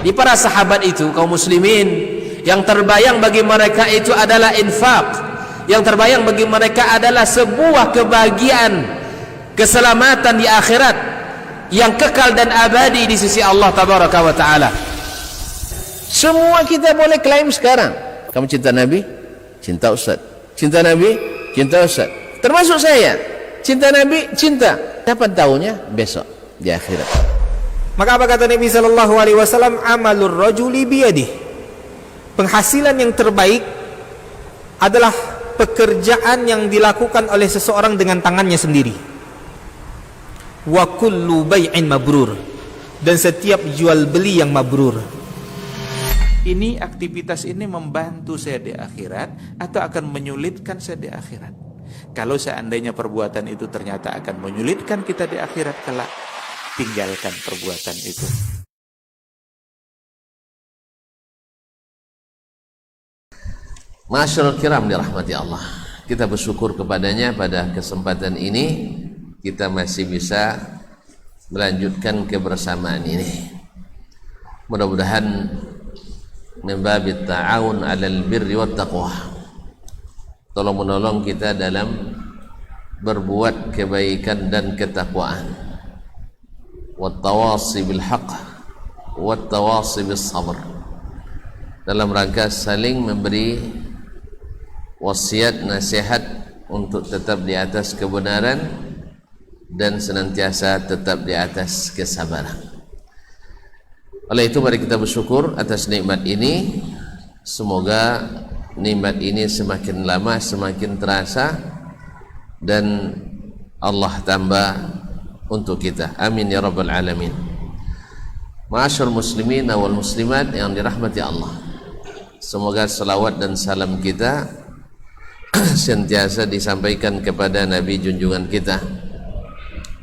Di para sahabat itu, kaum muslimin, yang terbayang bagi mereka itu adalah infak, yang terbayang bagi mereka adalah sebuah kebahagiaan, keselamatan di akhirat yang kekal dan abadi di sisi Allah tabaraka wa taala. Semua kita boleh klaim sekarang, kamu cinta Nabi, cinta Ustaz. Cinta Nabi, cinta Ustaz. Termasuk saya, cinta Nabi, cinta. Kapan tahunya? Besok di akhirat. Maka apa kata Nabi sallallahu alaihi wasallam? Amalur rajuli biyadihi. Penghasilan yang terbaik adalah pekerjaan yang dilakukan oleh seseorang dengan tangannya sendiri. Wa kullu bai'in mabrur, dan setiap jual beli yang mabrur. Ini aktivitas ini membantu saya di akhirat atau akan menyulitkan saya di akhirat? Kalau seandainya perbuatan itu ternyata akan menyulitkan kita di akhirat kelak, tinggalkan perbuatan itu. Masyaallah kiram dirahmati Allah, kita bersyukur kepadanya pada kesempatan ini kita masih bisa melanjutkan kebersamaan ini. Mudah-mudahan membabit ta'awun 'alal birri wat taqwa, tolong menolong kita dalam berbuat kebaikan dan ketakwaan, wat tawasi bil haqq wat tawasi bis sabr, dalam rangka saling memberi wasiat nasihat untuk tetap di atas kebenaran dan senantiasa tetap di atas kesabaran. Oleh itu mari kita bersyukur atas nikmat ini. Semoga nikmat ini semakin lama semakin terasa dan Allah tambah untuk kita. Amin ya rabbal alamin. Ma'asyarul muslimin wal muslimat yang dirahmati Allah, semoga salawat dan salam kita sentiasa disampaikan kepada Nabi junjungan kita,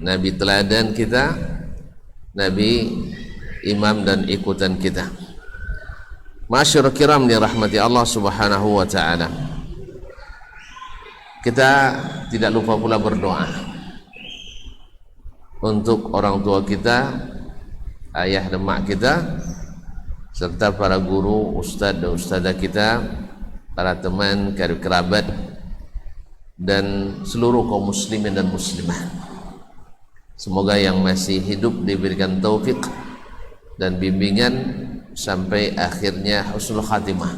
Nabi teladan kita, Nabi imam dan ikutan kita. Masyarul kiram dirahmati Allah subhanahu wa ta'ala. Kita tidak lupa pula berdoa untuk orang tua kita, ayah dan mak kita, serta para guru, ustadz dan ustadzah kita, para teman, kerabat, dan seluruh kaum muslimin dan muslimah. Semoga yang masih hidup diberikan taufik dan bimbingan sampai akhirnya husnul khatimah,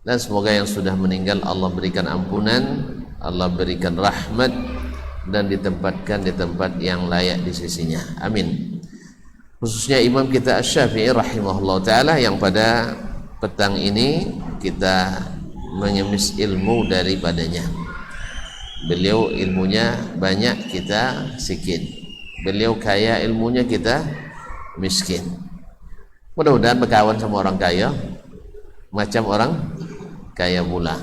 dan semoga yang sudah meninggal Allah berikan ampunan, Allah berikan rahmat, dan ditempatkan di tempat yang layak di sisinya. Amin. Khususnya imam kita Asy-Syafi'i rahimahullah ta'ala, yang pada petang ini kita menyemis ilmu daripadanya. Beliau ilmunya banyak, kita sikit. Beliau kaya ilmunya, kita miskin. Mudah-mudahan berkawan sama orang kaya macam orang kaya pula.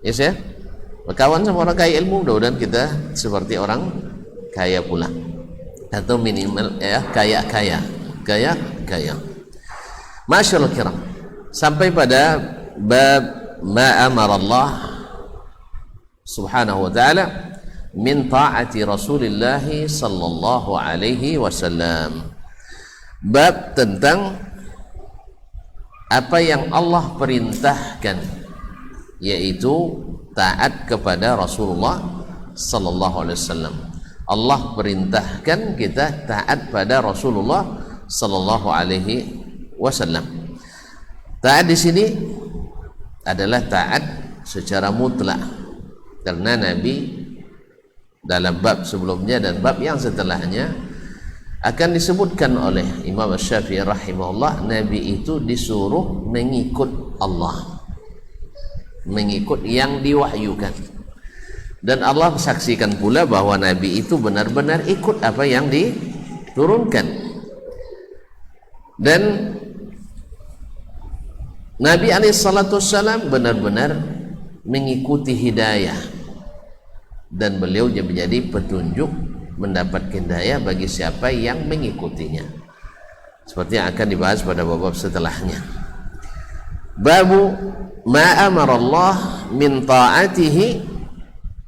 Yes ya? Berkawan sama orang kaya ilmu, mudah-mudahan kita seperti orang kaya pula, atau minimal ya kaya. Masyaallah kiram, sampai pada bab ma amara Allah subhanahu wa ta'ala min ta'ati Rasulillah sallallahu alaihi wasallam. Bab tentang apa yang Allah perintahkan, yaitu taat kepada Rasulullah sallallahu alaihi wasallam. Allah perintahkan kita taat pada Rasulullah sallallahu alaihi wasallam. Taat di sini adalah taat secara mutlak, karena Nabi dalam bab sebelumnya dan bab yang setelahnya akan disebutkan oleh Imam Asy-Syafi'i rahimahullah, Nabi itu disuruh mengikut Allah, mengikut yang diwahyukan, dan Allah saksikan pula bahwa Nabi itu benar-benar ikut apa yang diturunkan. Dan Nabi alaihissalam benar-benar mengikuti hidayah, dan beliau menjadi petunjuk, mendapat hidayah bagi siapa yang mengikutinya, seperti yang akan dibahas pada bab setelahnya. Babu ma amara Allah min ta'atihi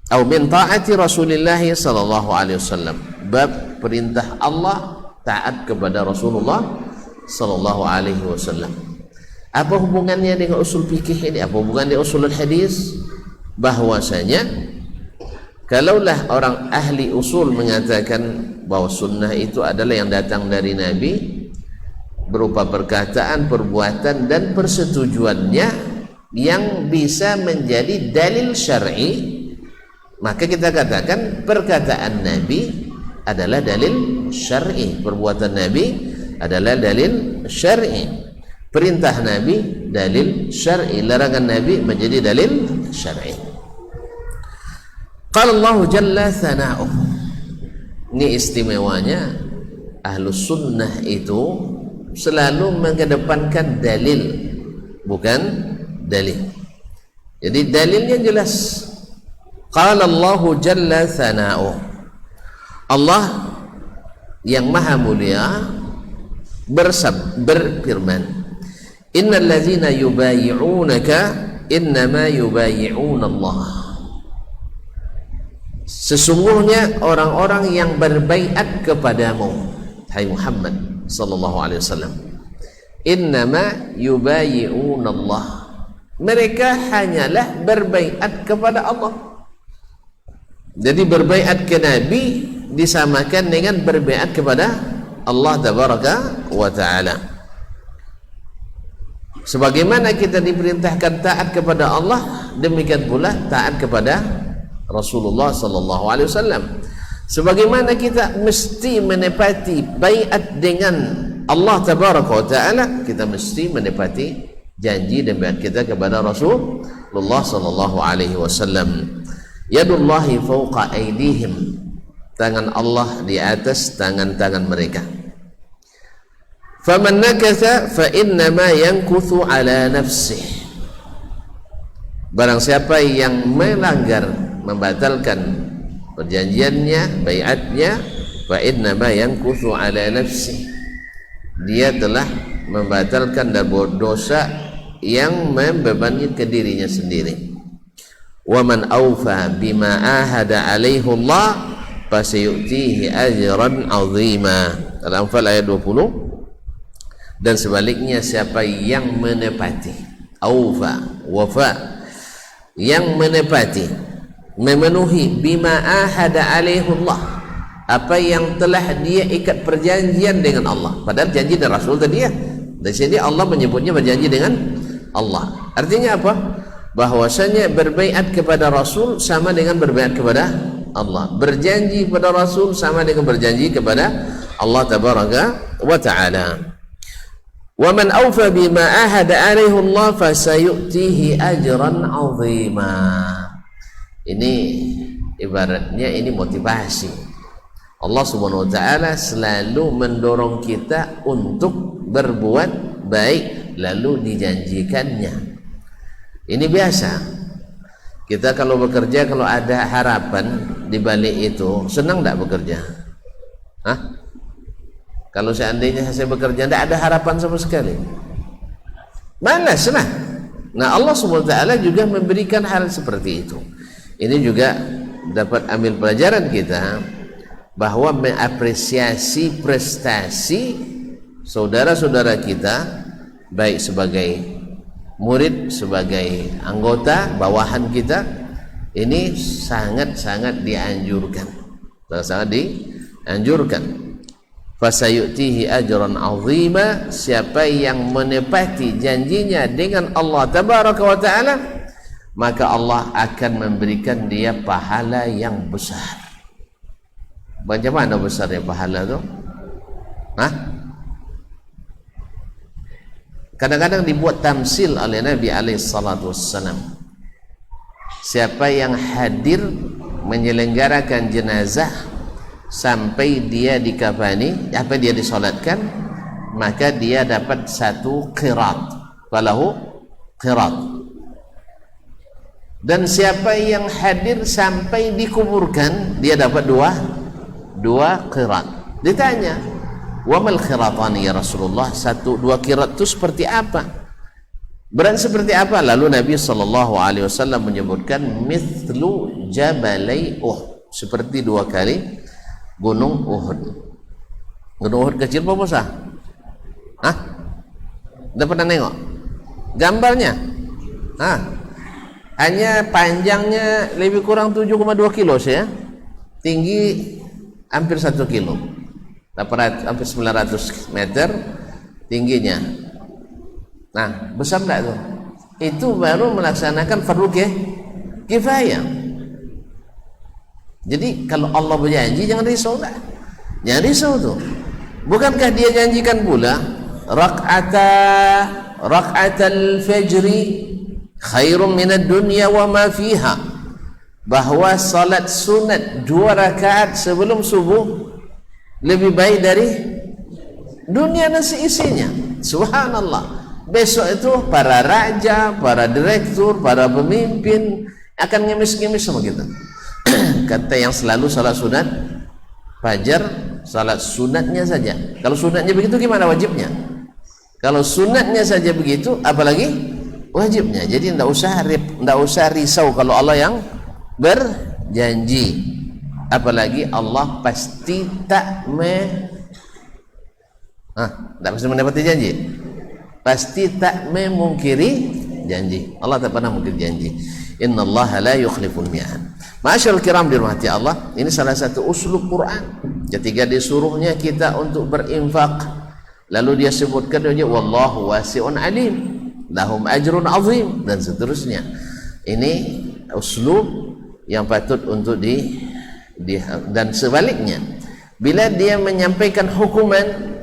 atau min ta'ati Rasulillah sallallahu alaihi wasallam. Bab perintah Allah taat kepada Rasulullah sallallahu alaihi wasallam. Apa hubungannya dengan usul fikih ini? Apa hubungannya dengan usul hadis? Bahwasanya kalaulah orang ahli usul mengatakan bahwa sunnah itu adalah yang datang dari Nabi berupa perkataan, perbuatan dan persetujuannya yang bisa menjadi dalil syar'i, maka kita katakan perkataan Nabi adalah dalil syar'i, perbuatan Nabi adalah dalil syar'i, perintah Nabi dalil syar'i, larangan Nabi menjadi dalil syar'i. Qala Allah jalla thana'uh. Ini istimewanya ahlus sunnah itu selalu mengedepankan dalil, bukan dalil. Jadi dalilnya jelas. Qala Allah jalla thana'uh. Allah yang maha mulia berfirman, innal ladzina yubayi'unaka innama yubayi'una Allah. Sesungguhnya orang-orang yang berbaiat kepadamu, hai Muhammad sallallahu alaihi wasallam, innama yubayi'una Allah, mereka hanyalah berbaiat kepada Allah. Jadi berbaiat ke Nabi disamakan dengan berbaiat kepada Allah tabaraka wa ta'ala. Sebagaimana kita diperintahkan taat kepada Allah, demikian pula taat kepada Rasulullah sallallahu alaihi wasallam. Sebagaimana kita mesti menepati baiat dengan Allah tabaraka wa ta'ala, kita mesti menepati janji dan baiat kita kepada Rasulullah sallallahu alaihi wasallam. Yadullahi fawqa aydihim, tangan Allah di atas tangan-tangan mereka. Faman nakatha fa innama yankuthu ala nafsih, barang siapa yang melanggar, membatalkan perjanjiannya, baiatnya, fa innama yankuthu ala nafsih, dia telah membatalkan dan berdosa yang membebani ke dirinya sendiri. Wa man awfa bima ahada alaihi Allah fasayutihi ajran azima. Al-Anfal ayat 20. Dan sebaliknya siapa yang menepati, awfa, wafa, yang menepati, memenuhi bima ahada alaihi Allah, apa yang telah dia ikat perjanjian dengan Allah. Padahal janji dan Rasul tadi ya. Di sini Allah menyebutnya berjanji dengan Allah. Artinya apa? Bahwasanya berbaiat kepada Rasul sama dengan berbaiat kepada Allah, berjanji kepada Rasul sama dengan berjanji kepada Allah tabaraka wa ta'ala. Wa man awfa bima ahada alaihi Allah fasayutihi ajran azima. Ini ibaratnya ini motivasi. Allah subhanahu wa ta'ala selalu mendorong kita untuk berbuat baik lalu dijanjikannya. Ini biasa. Kita kalau bekerja, kalau ada harapan di balik itu, senang tidak bekerja? Hah? Kalau seandainya saya bekerja tidak ada harapan sama sekali, malas lah. Nah, Allah SWT juga memberikan hal seperti itu. Ini juga dapat ambil pelajaran kita bahwa mengapresiasi prestasi saudara-saudara kita, baik sebagai murid, sebagai anggota bawahan kita, ini sangat-sangat dianjurkan, sangat dianjurkan. Fasayutihi ajran azima, siapa yang menepati janjinya dengan Allah tabaraka wa ta'ala, maka Allah akan memberikan dia pahala yang besar. Bagaimana besarnya pahala itu? Hah? Kadang-kadang dibuat tamsil oleh Nabi alaihissalatu wassalam. Siapa yang hadir menyelenggarakan jenazah sampai dia dikafani, apa dia disolatkan, maka dia dapat satu qirat, falahu qirat. Dan siapa yang hadir sampai dikuburkan, dia dapat dua qirat. Ditanya, wa mal qiratani ya Rasulullah, dua qirat itu seperti apa? Beran seperti apa? Lalu Nabi SAW menyebutkan mithlu jabalai seperti 2 kali gunung Uhud. Gunung Uhud kecil apa besar? Hah? Udah pernah nengok gambarnya? Hanya panjangnya lebih kurang 7,2 kilo ya, tinggi hampir 1 kilo, hampir 900 meter tingginya. Nah, besar enggak tuh? Itu baru melaksanakan fardu kifayah. Jadi kalau Allah berjanji jangan risau lah. Jangan risau tuh. Bukankah dia janjikan pula rak'atal fajri khairum minad dunya wa ma fiha, bahwa salat sunat 2 rakaat sebelum subuh lebih baik dari dunia dan seisinya. Subhanallah. Besok itu para raja, para direktur, para pemimpin akan ngemis-ngemis sama kita. Kata yang selalu salat sunat fajar, salat sunatnya saja. Kalau sunatnya begitu gimana wajibnya? Kalau sunatnya saja begitu, apalagi wajibnya. Jadi tidak usah risau kalau Allah yang berjanji. Apalagi Allah pasti tak pasti mendapati janji. Pasti tak memungkiri janji. Allah tak pernah mungkiri janji. Innallaha la yukhliful mi'ad. Ma'asyiral kiram dirahmati Allah, ini salah satu uslub Quran. Ketika disuruhnya kita untuk berinfak, lalu dia sebutkan dia wallahu wasi'un alim, lahum ajrun azim, dan seterusnya. Ini uslub yang patut untuk dan sebaliknya. Bila dia menyampaikan hukuman,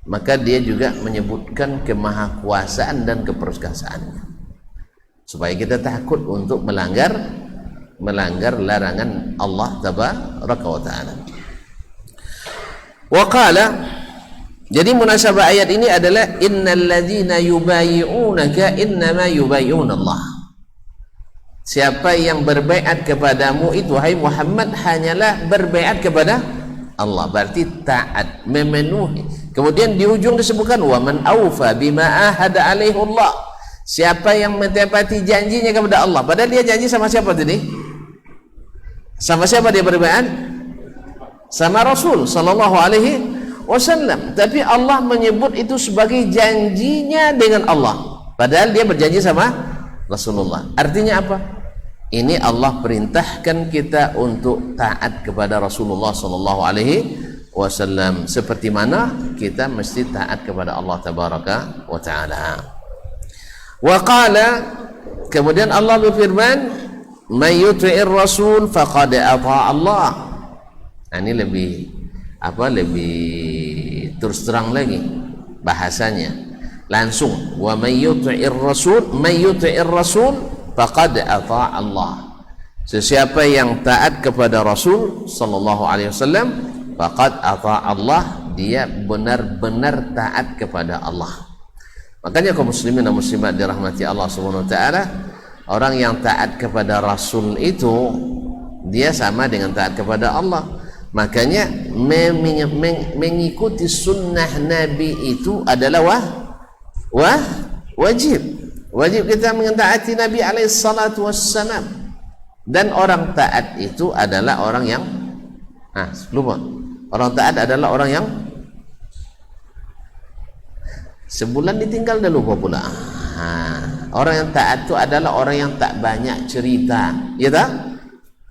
maka dia juga menyebutkan kemahakuasaan dan keperkasaannya, supaya kita takut untuk melanggar larangan Allah tabaraka wa ta'ala. Wa qala, jadi munasabah ayat ini adalah innal ladzina yubayyi'unaka innama yubayyi'una Allah. Siapa yang berbaiat kepadamu itu hai Muhammad hanyalah berbaiat kepada Allah, berarti taat, memenuhi. Kemudian di ujung disebutkan wa man aufa bima ahada alaihi Allah. Siapa yang menepati janjinya kepada Allah, padahal dia janji sama siapa tadi? Sama siapa dia berbaiat? Sama Rasul sallallahu alaihi wasallam. Tapi Allah menyebut itu sebagai janjinya dengan Allah, padahal dia berjanji sama Rasulullah. Artinya apa? Ini Allah perintahkan kita untuk taat kepada Rasulullah sallallahu alaihi wasallam, seperti mana kita mesti taat kepada Allah tabaraka wa taala. Wa qala, kemudian Allah berfirman, may yuti'ir rasul faqad ata'a Allah. Ini lebih terus terang lagi bahasanya, langsung wa may yuti'ir rasul faqad ata'a Allah. Sesiapa yang taat kepada Rasul sallallahu alaihi wasallam, faqad ata'a Allah, dia benar-benar taat kepada Allah. Makanya kaum muslimin dan muslimat dirahmati Allah Subhanahu wa taala, orang yang taat kepada Rasul itu dia sama dengan taat kepada Allah. Makanya mengikuti sunnah Nabi itu adalah wajib. Wajib kita mentaati Nabi alaihi salatu wassalam. Dan orang taat itu adalah orang yang lupa. Orang taat adalah orang yang sebulan ditinggal dah lupa pula. Orang yang taat itu adalah orang yang tak banyak cerita, ya tak?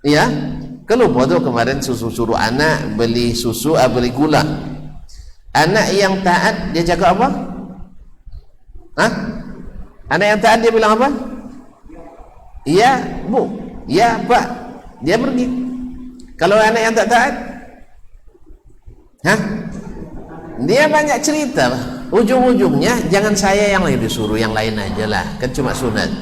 Ya, kelupa tu kemarin suruh anak beli susu, beli gula. Anak yang taat dia cakap apa? Anak yang taat dia bilang apa? Ya bu, ya pak, dia pergi. Kalau anak yang tak taat, dia banyak cerita. Ujung-ujungnya jangan saya yang lain disuruh, yang lain aja lah, kan cuma sunat.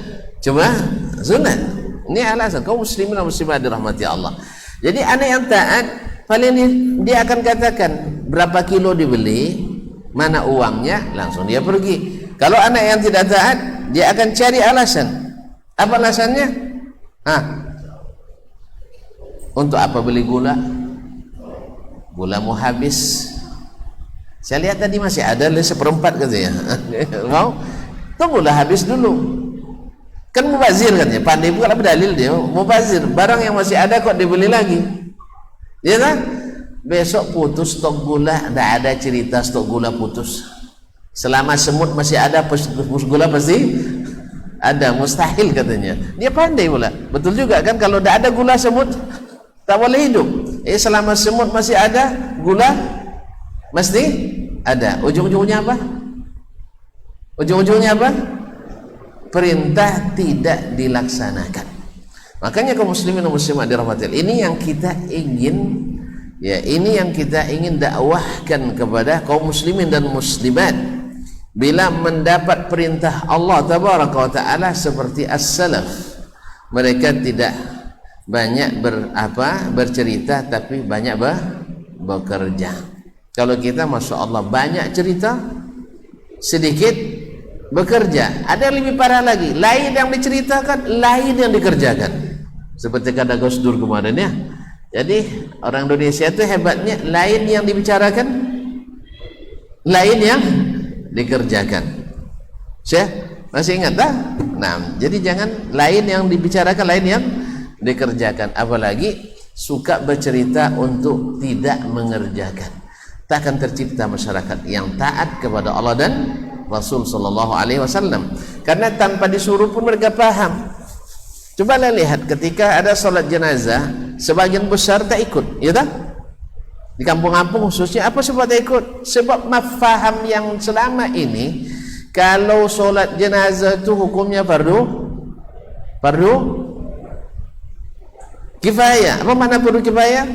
Ini alasan kaum muslimin dan muslimat dirahmati Allah. Jadi anak yang taat paling dia akan katakan berapa kilo dibeli, mana uangnya, langsung dia pergi. Kalau anak yang tidak taat, dia akan cari alasan. Apa alasannya? Untuk apa beli gula? Gula mau habis. Saya lihat tadi masih ada seperempat katanya. Mau? Tunggulah habis dulu. Kan mubazir katanya. Pandai bukan apa dalil dia. Mubazir. Barang yang masih ada kok dibeli lagi. Ya kan? Besok putus stok gula. Tidak ada cerita stok gula putus. Selama semut masih ada, pupus gula pasti ada. Mustahil katanya. Dia pandai pula. Betul juga kan, kalau tidak ada gula semut tak boleh hidup. Selama semut masih ada, gula mesti ada. Ujung-ujungnya apa? Ujung-ujungnya apa? Perintah tidak dilaksanakan. Makanya kaum muslimin dan muslimat dirahmati Allah, ini yang kita ingin, ya, ini yang kita ingin dakwahkan kepada kaum muslimin dan muslimat. Bila mendapat perintah Allah tabaraka wa taala seperti as-salaf, mereka tidak banyak bercerita, tapi banyak bekerja. Kalau kita masya Allah banyak cerita, sedikit bekerja. Ada yang lebih parah lagi, lain yang diceritakan, lain yang dikerjakan. Seperti kata Gus Dur kemarin ya. Jadi orang Indonesia itu hebatnya, lain yang dibicarakan, lain yang dikerjakan. Saya masih ingat tak? Nah, jadi jangan lain yang dibicarakan, lain yang dikerjakan. Apalagi suka bercerita untuk tidak mengerjakan. Tak akan tercipta masyarakat yang taat kepada Allah dan Rasul sallallahu alaihi wasallam. Karena tanpa disuruh pun mereka paham. Cobalah lihat ketika ada salat jenazah, sebagian besar tak ikut, ya tak? Di kampung-kampung khususnya, apa sebab tak ikut? Sebab mafaham yang selama ini kalau salat jenazah itu hukumnya fardu kifayah. Apa makna fardu kifayah?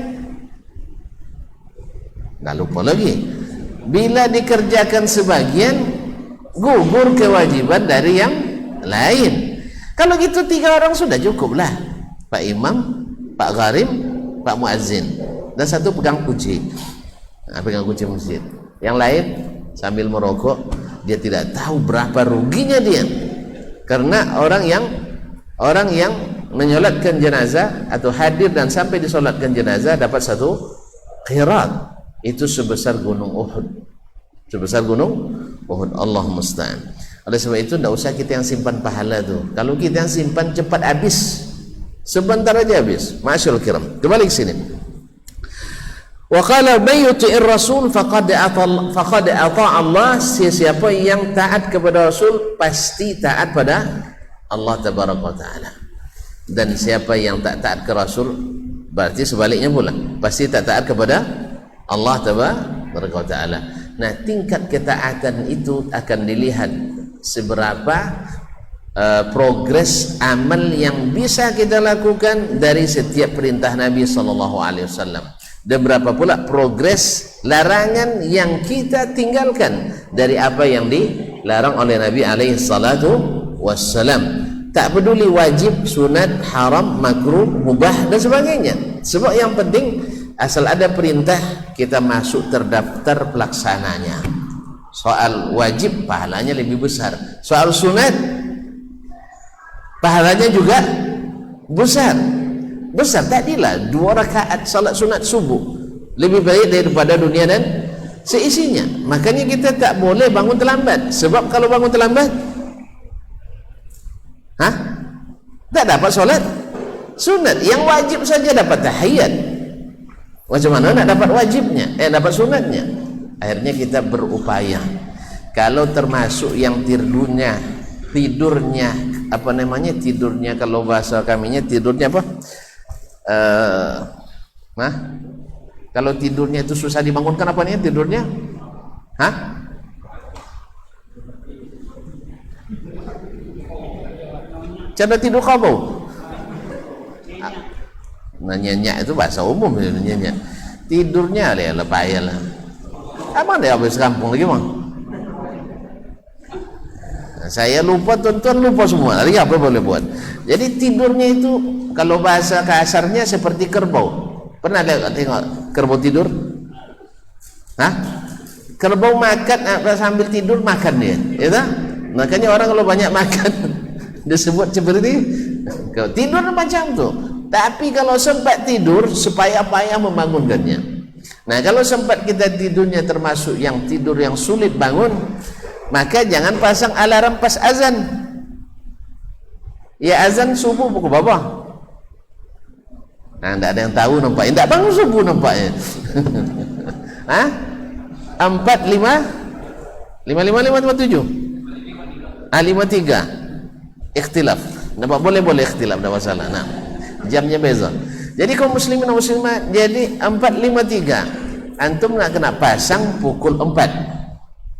Nggak lupa lagi, bila dikerjakan sebagian, gugur kewajiban dari yang lain. Kalau gitu 3 orang sudah cukup lah, Pak Imam, Pak Gharim, Pak Muazzin, dan 1 pegang kunci. Nah, pegang kunci masjid. Yang lain sambil merokok, dia tidak tahu berapa ruginya dia, karena orang yang menyolatkan jenazah atau hadir dan sampai disolatkan jenazah dapat 1 qirat. Itu sebesar gunung Uhud. Sebesar gunung Uhud. Allah musta'an. Oleh sebab itu tidak usah kita yang simpan pahala tuh. Kalau kita yang simpan cepat habis, sebentar aja habis. Ma'asyarul kiram, kembali ke sini. Wa qala may yuti'ir rasul faqad ata Allah. Siapa yang taat kepada Rasul pasti taat pada Allah tabaraka taala. Dan siapa yang tak taat ke Rasul berarti sebaliknya pula, pasti tak taat kepada Allah tabaraka taala. Nah, tingkat ketaatan itu akan dilihat seberapa progres amal yang bisa kita lakukan dari setiap perintah Nabi sallallahu alaihi wasallam, dan berapa pula progres larangan yang kita tinggalkan dari apa yang dilarang oleh Nabi alaihi salatu wassalam. Tak peduli wajib, sunat, haram, makruh, mubah dan sebagainya. Sebab yang penting asal ada perintah, kita masuk terdaftar pelaksananya. Soal wajib pahalanya lebih besar, soal sunat pahalanya juga besar. Tadilah 2 rakaat salat sunat subuh lebih baik daripada dunia dan seisinya. Makanya kita tak boleh bangun terlambat. Sebab kalau bangun terlambat, tak dapat solat sunat. Yang wajib saja dapat tahiyat, macam mana nak dapat wajibnya, dapat sunatnya? Akhirnya kita berupaya. Kalau termasuk yang tidurnya apa namanya, tidurnya kalau bahasa kaminya tidurnya apa? Kalau tidurnya itu susah dibangunkan, apa nih tidurnya? Cara tidur kabau. Nyanyi itu bahasa umum, nyanyi. Tidurnya lah payah lah. Emang dia habis kampung lagi bang? Saya lupa, tonton lupa semua. Lagi apa boleh buat? Jadi tidurnya itu kalau bahasa kasarnya seperti kerbau. Pernah lihat tengok kerbau tidur? Kerbau makan sambil tidur, makan dia, ya tak? Makanya orang kalau banyak makan disebut seperti tidur macam tu. Tapi kalau sempat tidur, supaya payah membangunkannya. Nah, kalau sempat kita tidurnya termasuk yang tidur yang sulit bangun, maka jangan pasang alarm pas azan. Ya azan subuh pukul berapa? Nah, tidak ada yang tahu nampaknya. Tidak bangun subuh nampaknya. 4, 5, 55, 57. 53. Ikhtilaf. Nampak boleh ikhtilaf, tidak masalah. Nah, jamnya beza. Jadi kaum muslimin dan muslimat, jadi 4:53. Antum nak kena pasang pukul 4.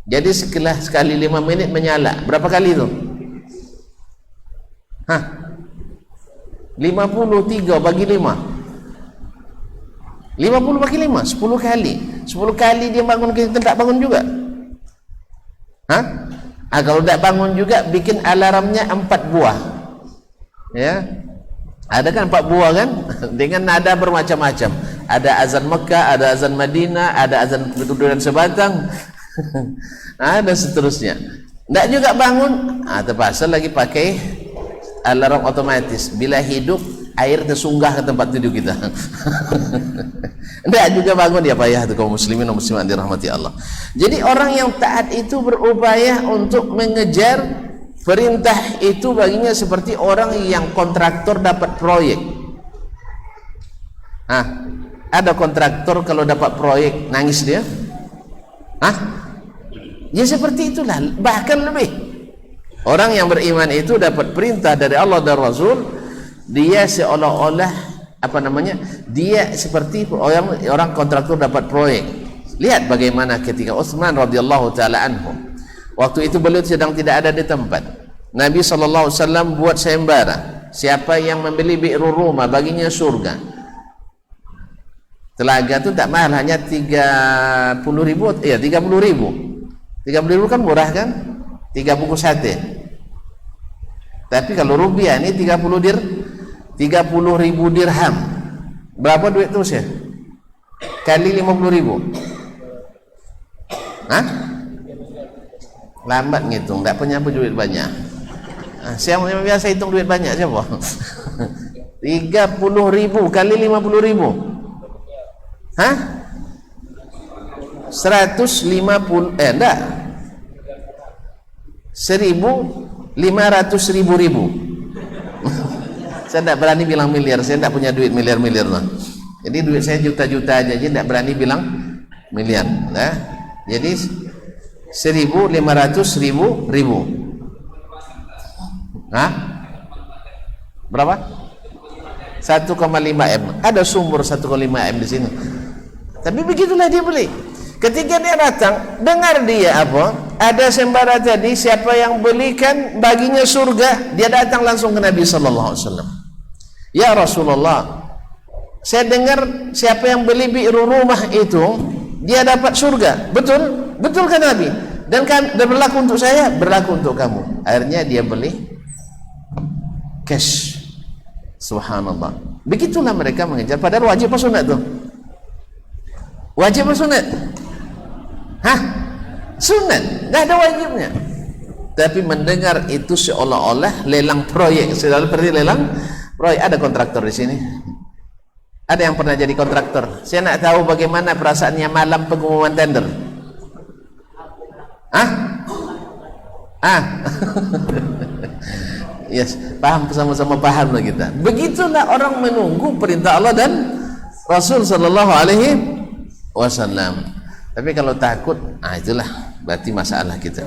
Jadi sekali 5 minit menyala. Berapa kali itu? 53 bagi 5. 50 bagi 5, 10 kali. 10 kali dia bangun, kita tak bangun juga. Kalau tak bangun juga, bikin alarmnya 4 buah. Ya. Ada kan 4 buah kan? Dengan nada bermacam-macam. Ada azan Mekah, ada azan Madinah, ada azan kedudukan sebatang. Ada seterusnya. Tak juga bangun, terpaksa lagi pakai alarm otomatis. Bila hidup, air tersunggah ke tempat tidur kita. Tak juga bangun, dia payah tu kaum muslimin dan muslimat dirahmati Allah. Jadi orang yang taat itu berupaya untuk mengejar perintah itu, baginya seperti orang yang kontraktor dapat proyek. Ada kontraktor kalau dapat proyek nangis dia? Ya seperti itulah, bahkan lebih. Orang yang beriman itu dapat perintah dari Allah dan Rasul, dia seolah-olah dia seperti orang kontraktor dapat proyek. Lihat bagaimana ketika Utsman radhiyallahu taala anhu, waktu itu beliau sedang tidak ada di tempat. Nabi SAW buat sayembara, siapa yang membeli Bi'rul Rumah baginya surga. Telaga itu tak mahal, hanya 30.000. Ya 30.000. 30.000 kan murah kan? 3 bungkus sate. Tapi kalau rupiah ini 30.000 dirham. Berapa duit tu sih? Kali 50.000. Lambat ngitung, tak punya apa duit banyak. Siapa yang biasa hitung duit banyak siapa? 30.000 kali 50.000. 150 enggak. 1.500.000. Saya tidak berani bilang miliar, saya tidak punya duit miliar-miliar lah. Jadi duit saya juta-juta aja, jadi tidak berani bilang miliar. Jadi 1.500.000. Berapa? 1,5 M. Ada sumber 1,5 M di sini. Tapi begitulah dia beli. Ketika dia datang, dengar dia apa? Ada sembara tadi, siapa yang belikan baginya surga. Dia datang langsung ke Nabi sallallahu alaihi wasallam. Ya Rasulullah, saya dengar siapa yang beli Bi'rul Rumah itu, dia dapat surga. Betul? Betul kan Nabi? Dan berlaku untuk saya, berlaku untuk kamu. Akhirnya dia beli cash. Subhanallah. Begitulah mereka mengejar. Padahal wajib apa sunat tuh? Wajib apa sunat? Sunat. Dah ada wajibnya. Tapi mendengar itu seolah-olah lelang proyek. Seperti lelang proyek. Ada kontraktor di sini. Ada yang pernah jadi kontraktor. Saya nak tahu bagaimana perasaannya malam pengumuman tender. Yes, paham, sama-sama paham lah kita. Begitulah orang menunggu perintah Allah dan Rasul sallallahu alaihi wasallam. Tapi kalau takut, itulah berarti masalah kita.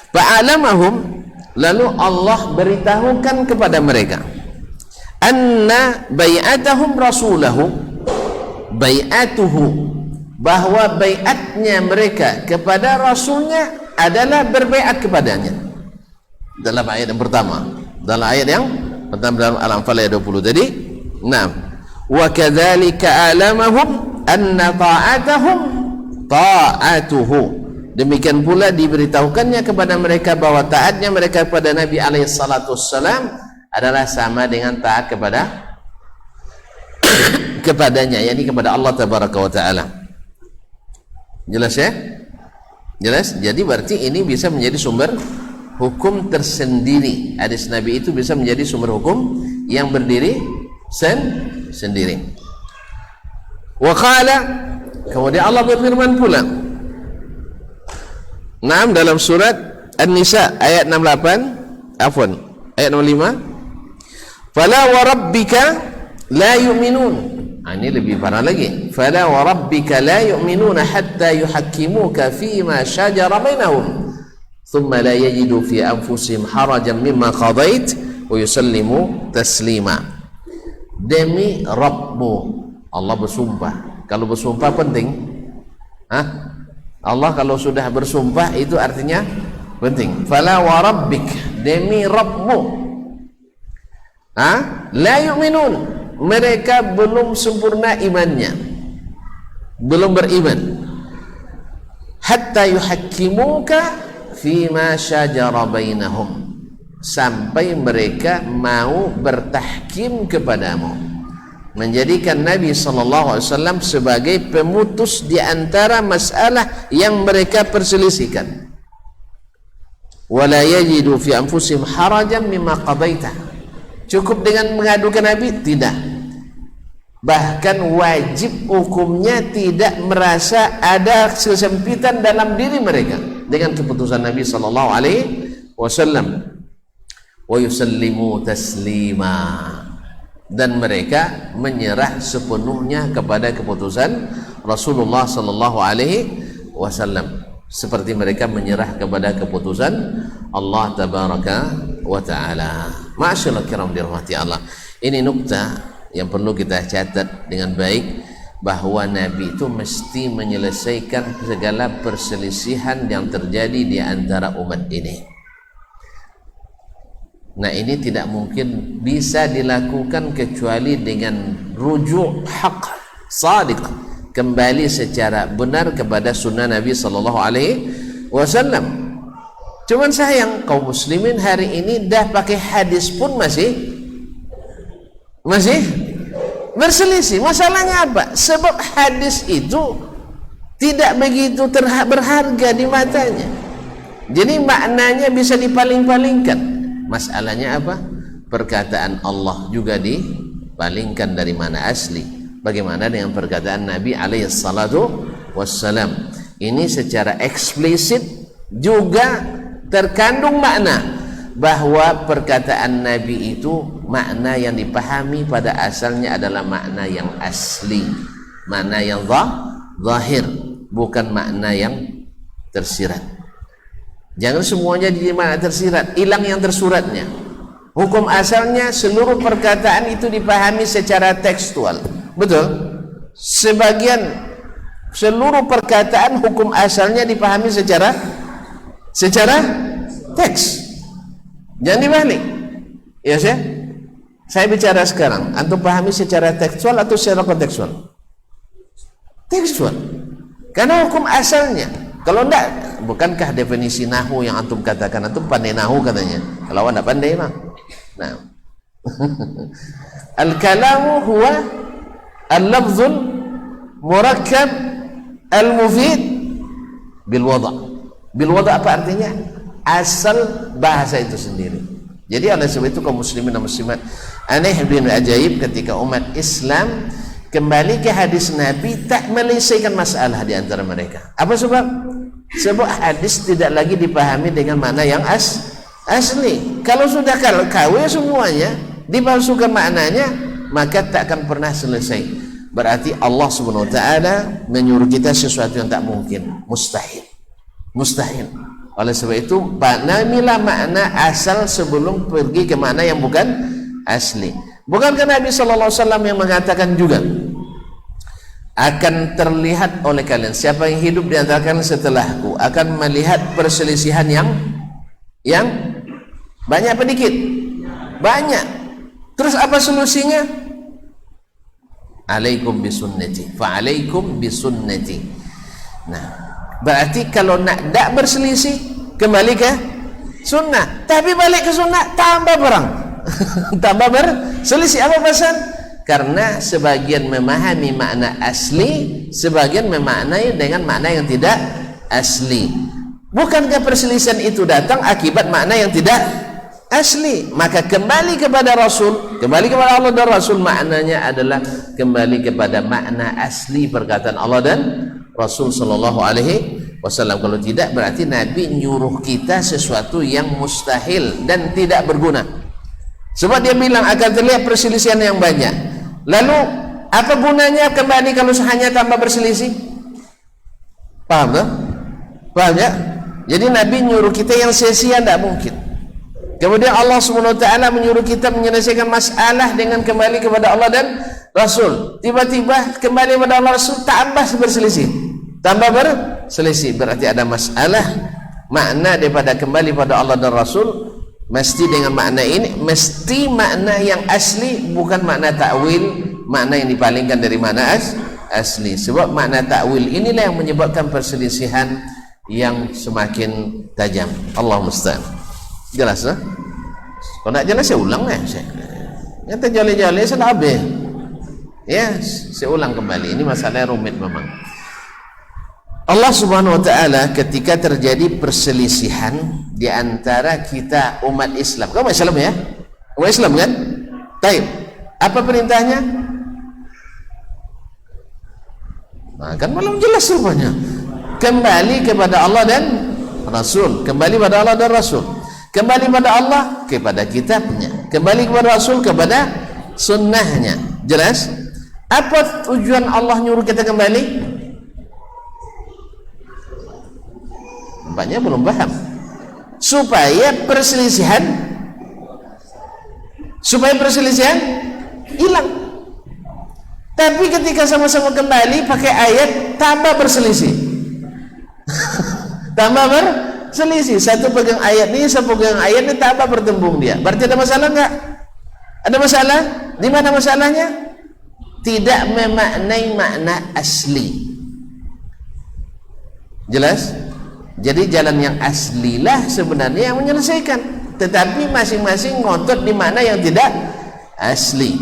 Fa'alamahum, lalu Allah beritahukan kepada mereka anna bai'atahum rasulahu, bai'atuhu, bahwa bai'atnya mereka kepada rasulnya adalah berbai'at kepadanya. Dalam ayat yang pertama, dalam ayat yang pertama dalam Al-Anfal ayat 20 tadi. Wa kadzalika alamahum anna ta'atahum ta'atuhu. Demikian pula diberitahukannya kepada mereka bahwa taatnya mereka kepada Nabi alaihi salatu wassalam adalah sama dengan taat kepadanya, yakni kepada Allah tabaraka wa taala. Jelas ya? Jelas? Jadi berarti ini bisa menjadi sumber hukum tersendiri. Hadis Nabi itu bisa menjadi sumber hukum yang berdiri sendiri. Wa qala, kemudian Allah berfirman pula. Dalam surat An-Nisa ayat 68, ayat 65. Fala wa rabbika la yu'minun. Ini lebih parah lagi. Fala wa rabbika la yu'minuna hatta yuhakkimuka fima shajara bainahum thumma la yajidu fi anfusihim harajan mimma qadait wa yusallimu taslima. Demi Rabbmu, Allah bersumpah. Kalau bersumpah penting. Allah kalau sudah bersumpah itu artinya penting. Fala wa rabbik, demi Rabbmu. La yu'minun, mereka belum sempurna imannya, belum beriman. Hatta yuhakkimuka fima syajara bainahum, sampai mereka mau bertahkim kepadamu, menjadikan Nabi SAW sebagai pemutus di antara masalah yang mereka perselisihkan. Wala yajidu fi anfusihim harajan mimma qadaita, cukup dengan mengadukan Nabi? Tidak, bahkan wajib hukumnya tidak merasa ada kesempitan dalam diri mereka dengan keputusan Nabi SAW. Wa yusallimu taslima, dan mereka menyerah sepenuhnya kepada keputusan Rasulullah SAW, seperti mereka menyerah kepada keputusan Allah Tabaraka wa Ta'ala. Ma'asyiral kiram dirahmati Allah, ini nukta yang perlu kita catat dengan baik, bahwa Nabi itu mesti menyelesaikan segala perselisihan yang terjadi di antara umat ini. Nah, ini tidak mungkin bisa dilakukan kecuali dengan rujuk haq sadiq, kembali secara benar kepada sunnah Nabi SAW. Cuman sayang, kaum muslimin hari ini dah pakai hadis pun masih berselisih. Masalahnya apa? Sebab hadis itu tidak begitu berharga di matanya, jadi maknanya bisa dipaling-palingkan. Masalahnya apa? Perkataan Allah juga dipalingkan dari mana asli. Bagaimana dengan perkataan Nabi SAW? Ini secara eksplisit juga terkandung makna bahwa perkataan Nabi itu makna yang dipahami pada asalnya adalah makna yang asli, makna yang zahir, bukan makna yang tersirat. Jangan semuanya jadi makna tersirat, hilang yang tersuratnya. Hukum asalnya seluruh perkataan itu dipahami secara tekstual, betul? Seluruh perkataan hukum asalnya dipahami secara teks. Jangan dibalik. Ya, saya bicara sekarang, antum pahami secara tekstual atau secara kontekstual? Tekstual. Karena hukum asalnya. Kalau enggak, bukankah definisi nahu yang antum katakan, antum pandai nahu katanya? Kalau anda pandai mah. Nah. Al-kalamu huwa al-lafzul murakkab al-mufid bil wada'. Bil wada' apa artinya? Asal bahasa itu sendiri. Jadi oleh sebab itu kaum muslimin dan muslimat, aneh bin ajaib ketika umat Islam kembali ke hadis Nabi tak menyelesaikan masalah di antara mereka. Apa sebab? Sebab hadis tidak lagi dipahami dengan makna yang asli. Kalau sudah KW semuanya dipalsukan maknanya, maka tak akan pernah selesai. Berarti Allah Subhanahu wa taala menyuruh kita sesuatu yang tak mungkin, mustahil. Oleh sebab itu, pahamilah makna asal sebelum pergi ke makna yang bukan asli. Bukankah Nabi SAW yang mengatakan juga, akan terlihat oleh kalian, siapa yang hidup di antara kalian setelahku akan melihat perselisihan yang banyak apa dikit? Banyak. Terus apa solusinya? Alaikum bisunnati, fa'alaikum bisunnati. Nah, berarti kalau nak tak berselisih, kembali ke sunnah. Tapi balik ke sunnah, tambah perang. Tambah berselisih. Apa pasal? Karena sebagian memahami makna asli, sebagian memaknai dengan makna yang tidak asli. Bukankah perselisihan itu datang akibat makna yang tidak asli? Maka kembali kepada Rasul, kembali kepada Allah dan Rasul, maknanya adalah kembali kepada makna asli perkataan Allah dan Rasul Sallallahu Alaihi Wasallam. Kalau tidak, berarti Nabi nyuruh kita sesuatu yang mustahil dan tidak berguna. Sebab dia bilang akan terlihat perselisihan yang banyak. Lalu apa gunanya kembali kalau hanya tambah berselisih? Paham tak? Paham ya? Jadi Nabi nyuruh kita yang sia-sia tidak mungkin. Kemudian Allah SWT menyuruh kita menyelesaikan masalah dengan kembali kepada Allah dan Rasul. Tiba-tiba kembali kepada Allah Rasul tambah berselisih, berarti ada masalah. Makna daripada kembali pada Allah dan Rasul mesti dengan makna ini, mesti makna yang asli, bukan makna takwil, makna yang dipalingkan dari makna asli. Sebab makna takwil inilah yang menyebabkan perselisihan yang semakin tajam. Allah musta'an. Jelas tak? Kalau tak jelas saya ulang lah. Yang terjali-jali saya habis. Ya, saya ulang kembali. Ini masalah rumit memang. Allah Subhanahu wa taala ketika terjadi perselisihan di antara kita umat Islam. Kau umat Islam ya? Umat Islam kan? Baik. Apa perintahnya? Nah, kan malam jelas rupanya. Kembali kepada Allah dan Rasul. Kembali pada Allah dan Rasul. Kembali pada Allah kepada kitabnya. Kembali kepada Rasul kepada sunnahnya. Jelas? Apa tujuan Allah nyuruh kita kembali? Nampaknya belum paham. Supaya perselisihan hilang. Tapi ketika sama-sama kembali pakai ayat tambah berselisih. Tambah berselisih. Satu pegang ayat ini, satu pegang ayat ini, tambah bertembung dia. Berarti ada masalah enggak? Ada masalah? Di mana masalahnya? Tidak memaknai makna asli. Jelas? Jadi jalan yang aslilah sebenarnya yang menyelesaikan, tetapi masing-masing ngotot di mana yang tidak asli.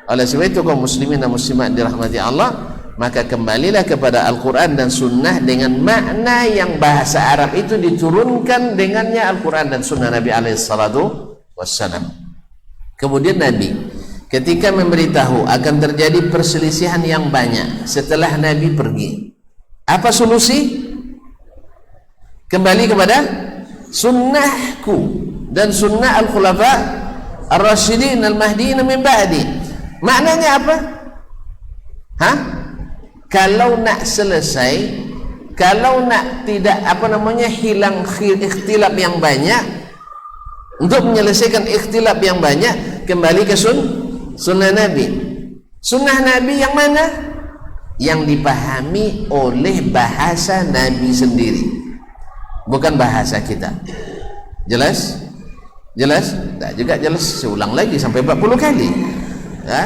Oleh sebab itu kaum muslimin dan muslimat dirahmati Allah, maka kembalilah kepada Al-Quran dan Sunnah dengan makna yang bahasa Arab itu diturunkan dengannya Al-Quran dan Sunnah Nabi SAW. Kemudian Nabi ketika memberitahu akan terjadi perselisihan yang banyak setelah Nabi pergi, apa solusi? Kembali kepada sunnahku dan sunnah al-khulafa ar-rasyidin al-mahdiin min ba'di. Maknanya apa? Kalau nak selesai, kalau nak tidak hilang ikhtilaf yang banyak, untuk menyelesaikan ikhtilaf yang banyak, kembali ke sunnah Nabi. Sunnah Nabi yang mana? Yang dipahami oleh bahasa Nabi sendiri, bukan bahasa kita. Jelas? Jelas? Tak juga jelas. Saya ulang lagi sampai 40 kali. Ya?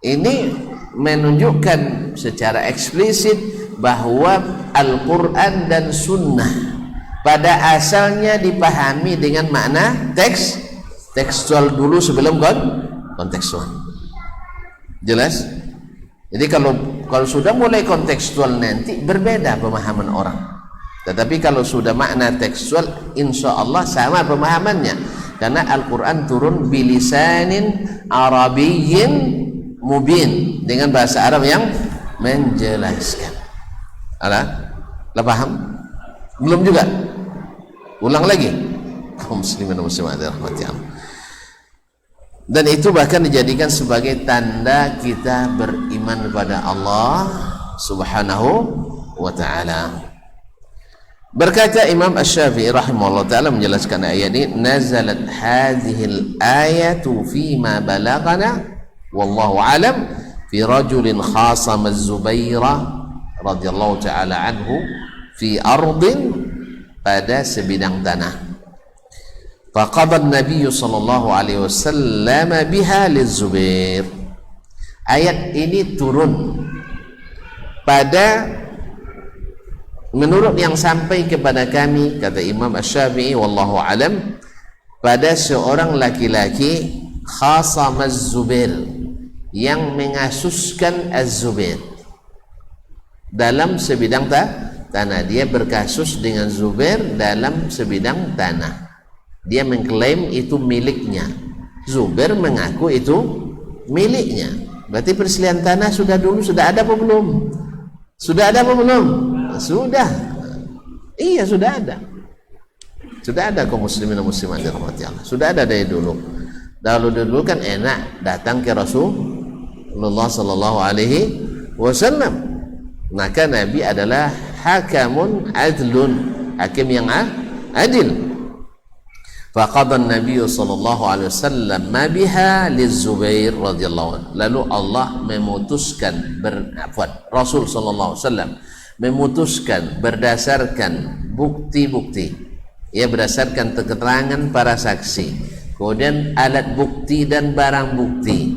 Ini menunjukkan secara eksplisit bahwa Al-Quran dan Sunnah pada asalnya dipahami dengan makna tekstual dulu sebelum kontekstual. Jelas? Jadi kalau sudah mulai kontekstual nanti berbeda pemahaman orang. Tetapi kalau sudah makna tekstual, insya Allah sama pemahamannya, karena Al-Quran turun bilisanin Arabiyyin mubin, dengan bahasa Arab yang menjelaskan. Alah paham? Belum juga? Ulang lagi. Kaum muslimin dan muslimat dirahmati Allah. Dan itu bahkan dijadikan sebagai tanda kita beriman kepada Allah Subhanahu wa ta'ala. Berkata Imam Asy-Syafi'i rahimahullah ta'ala menjelaskan ayat ini, nazalat hadhil ayatu fima balagana wallahu alam fi rajulin khasama az-Zubaira radhiyallahu ta'ala anhu fi ardin, pada sebidang tanah. Faqada an-nabiy sallallahu alaihi wasallam biha liz-Zubair. Ayat ini turun pada, menurut yang sampai kepada kami, kata Imam Asy-Syafi'i wallahu alam, pada seorang laki-laki khasama az-Zubair, yang mengasuskan az-Zubair dalam sebidang tanah. Dia berkasus dengan Zubair dalam sebidang tanah. Dia mengklaim itu miliknya, Zubair mengaku itu miliknya. Berarti perselisihan tanah sudah dulu sudah ada apa belum? Sudah ada apa belum? Sudah. Iya, sudah ada. Sudah ada kaum muslimin dan muslimat dirahmati Allah. Sudah ada dari dulu. Dulu kan enak datang ke Rasulullah sallallahu alaihi wasallam. Maka Nabi adalah hakamun adlun. hakim yang adil. Faqadha an-nabiy sallallahu alaihi wasallam ma biha liz-Zubair radhiyallahu anhu. Lalu Allah memutuskan Rasul sallallahu alaihi wasallam memutuskan berdasarkan bukti-bukti, ya, berdasarkan keterangan para saksi, kemudian alat bukti dan barang bukti,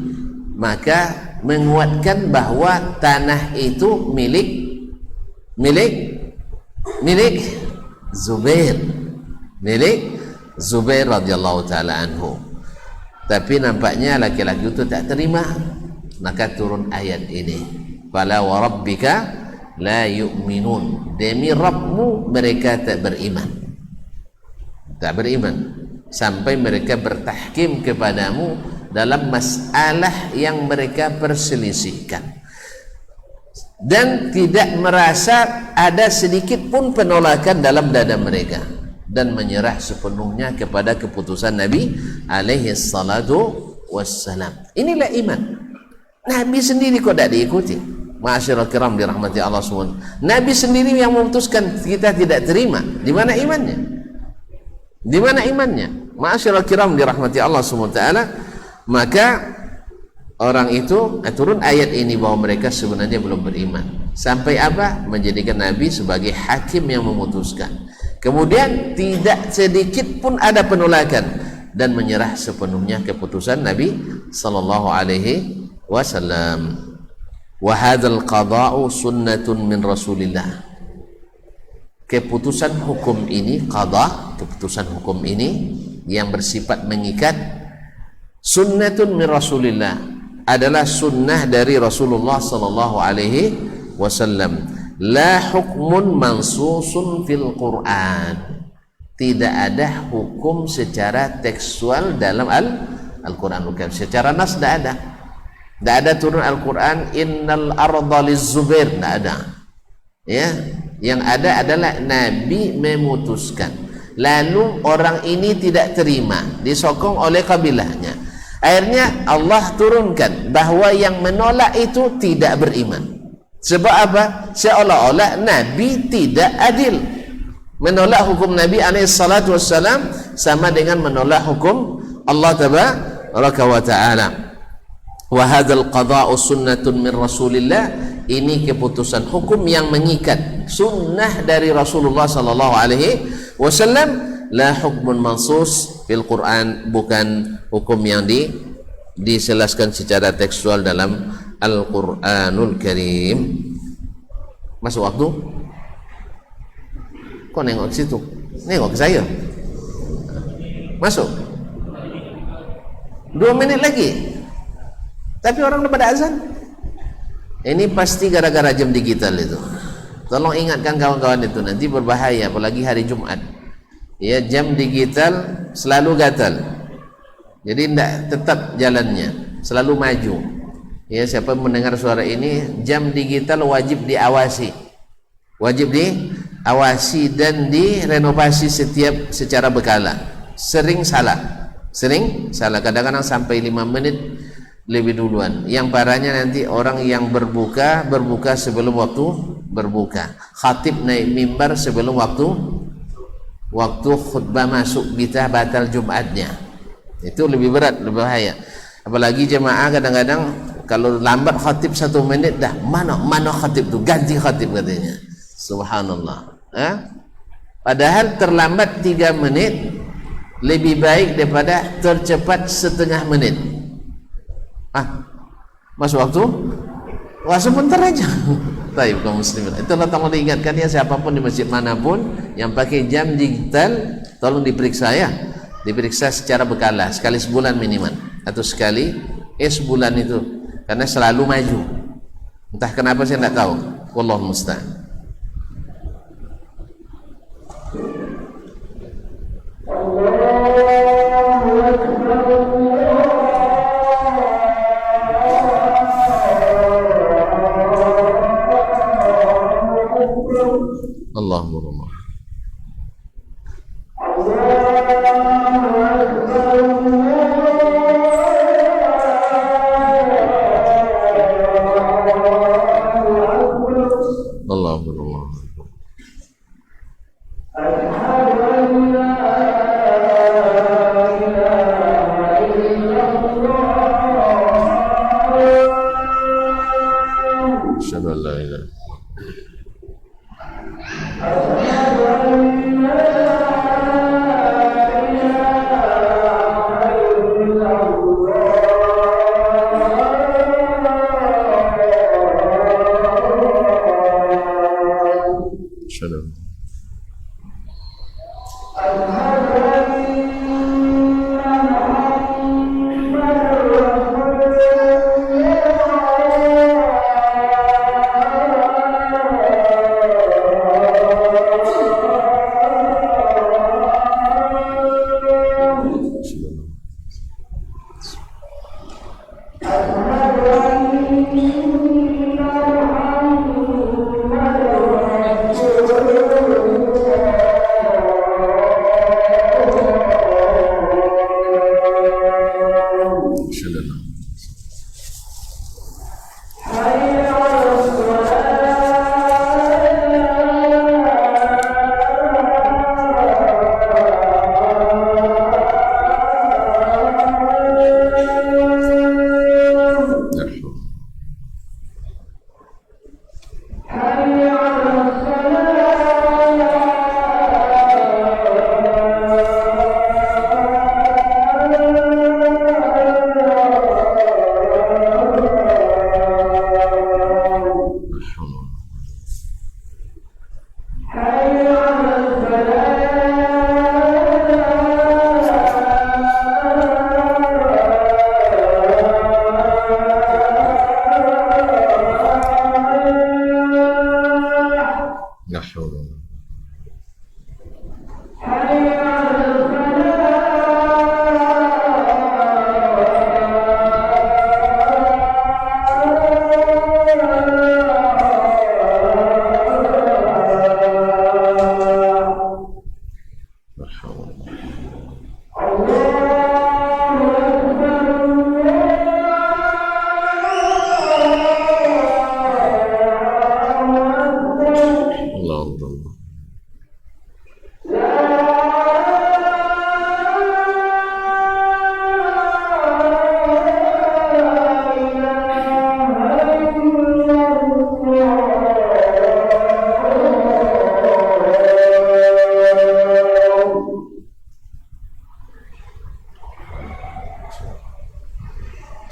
maka menguatkan bahwa tanah itu milik Zubair radhiyallahu taala anhu. Tapi nampaknya laki-laki itu tak terima, maka turun ayat ini, fala wa rabbika la yu'minun, demi Rabbmu mereka tak beriman sampai mereka bertahkim kepadamu dalam masalah yang mereka perselisihkan, dan tidak merasa ada sedikit pun penolakan dalam dada mereka, dan menyerah sepenuhnya kepada keputusan Nabi alaihi salatu wassalam. Inilah iman. Nabi sendiri kok tak diikuti. Ma'asyiral kiram dirahmati Allah SWT. Nabi sendiri yang memutuskan kita tidak terima. Di mana imannya? Di mana imannya? Ma'asyiral kiram dirahmati Allah SWT. Maka orang itu turun ayat ini bahwa mereka sebenarnya belum beriman. Sampai apa? Menjadikan Nabi sebagai hakim yang memutuskan. Kemudian tidak sedikit pun ada penolakan dan menyerah sepenuhnya keputusan Nabi sallallahu alaihi wasallam. Wa hadzal qada'u sunnatun min Rasulillah. Keputusan hukum ini, qada, keputusan hukum ini yang bersifat mengikat, sunnatun min Rasulillah, adalah sunnah dari Rasulullah sallallahu alaihi wasallam. La hukmun mansusun fil Quran. Tidak ada hukum secara tekstual dalam Al-Quran. Secara nas tidak ada. Tidak ada turun Al-Quran innal arda liz-Zubair, tidak ada. Ya, yang ada adalah Nabi memutuskan. Lalu orang ini tidak terima, disokong oleh kabilahnya. Akhirnya Allah turunkan bahwa yang menolak itu tidak beriman. Sebab apa? Seolah-olah Nabi tidak adil. Menolak hukum Nabi alaihissalatu wassalam sama dengan menolak hukum Allah tabaraka wa ta'ala. Wa hadzal qada'u sunnatun min Rasulillah. Ini keputusan hukum yang mengikat, sunnah dari Rasulullah sallallahu alaihi wasallam. La hukmun mansus fil Quran, bukan hukum yang dijelaskan secara tekstual dalam Al-Quranul Karim. Masuk waktu? Kok nengok ke situ? Nengok ke saya. Masuk 2 menit lagi. Tapi orang udah pada azan. Ini pasti gara-gara jam digital itu. Tolong ingatkan kawan-kawan itu, nanti berbahaya, apalagi hari Jumat. Ya, jam digital selalu gatal. Jadi tidak tetap jalannya, selalu maju. Ya, siapa mendengar suara ini, jam digital wajib diawasi, dan direnovasi setiap secara berkala. Sering salah, kadang-kadang sampai 5 menit lebih duluan. Yang parahnya nanti orang yang berbuka sebelum waktu berbuka, khatib naik mimbar sebelum waktu khutbah masuk, kita batal Jumatnya. Itu lebih berat, lebih bahaya. Apalagi jemaah kadang-kadang kalau lambat khatib 1 menit dah mana khatib tu, ganti khatib katanya. Subhanallah. Padahal terlambat 3 menit lebih baik daripada tercepat setengah menit. Masuk waktu? Wah, sebentar aja. Baik, kaum muslimin. Itulah tolong diingatkan ya, siapapun di masjid manapun yang pakai jam digital, tolong diperiksa ya. Diperiksa secara berkala, sekali sebulan minimal, atau sekali sebulan itu, karena selalu maju. Entah kenapa saya tidak tahu. Wallahu musta'an. Allahumma Allahumma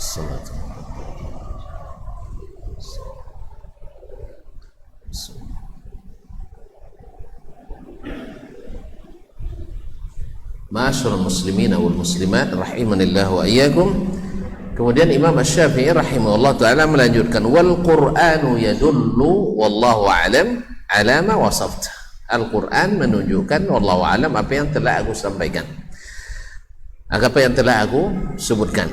Salatu. Ma'asyiral muslimin wal muslimat rahimanillah wa iyyakum. Kemudian Imam Asy-Syafi'i rahimahullah taala melanjutkan, wal Qur'anu yadullu wallahu a'lam ala ma wasafta. Al-Qur'an menunjukkan wallahu a'lam apa yang telah aku sampaikan, apa yang telah aku sebutkan.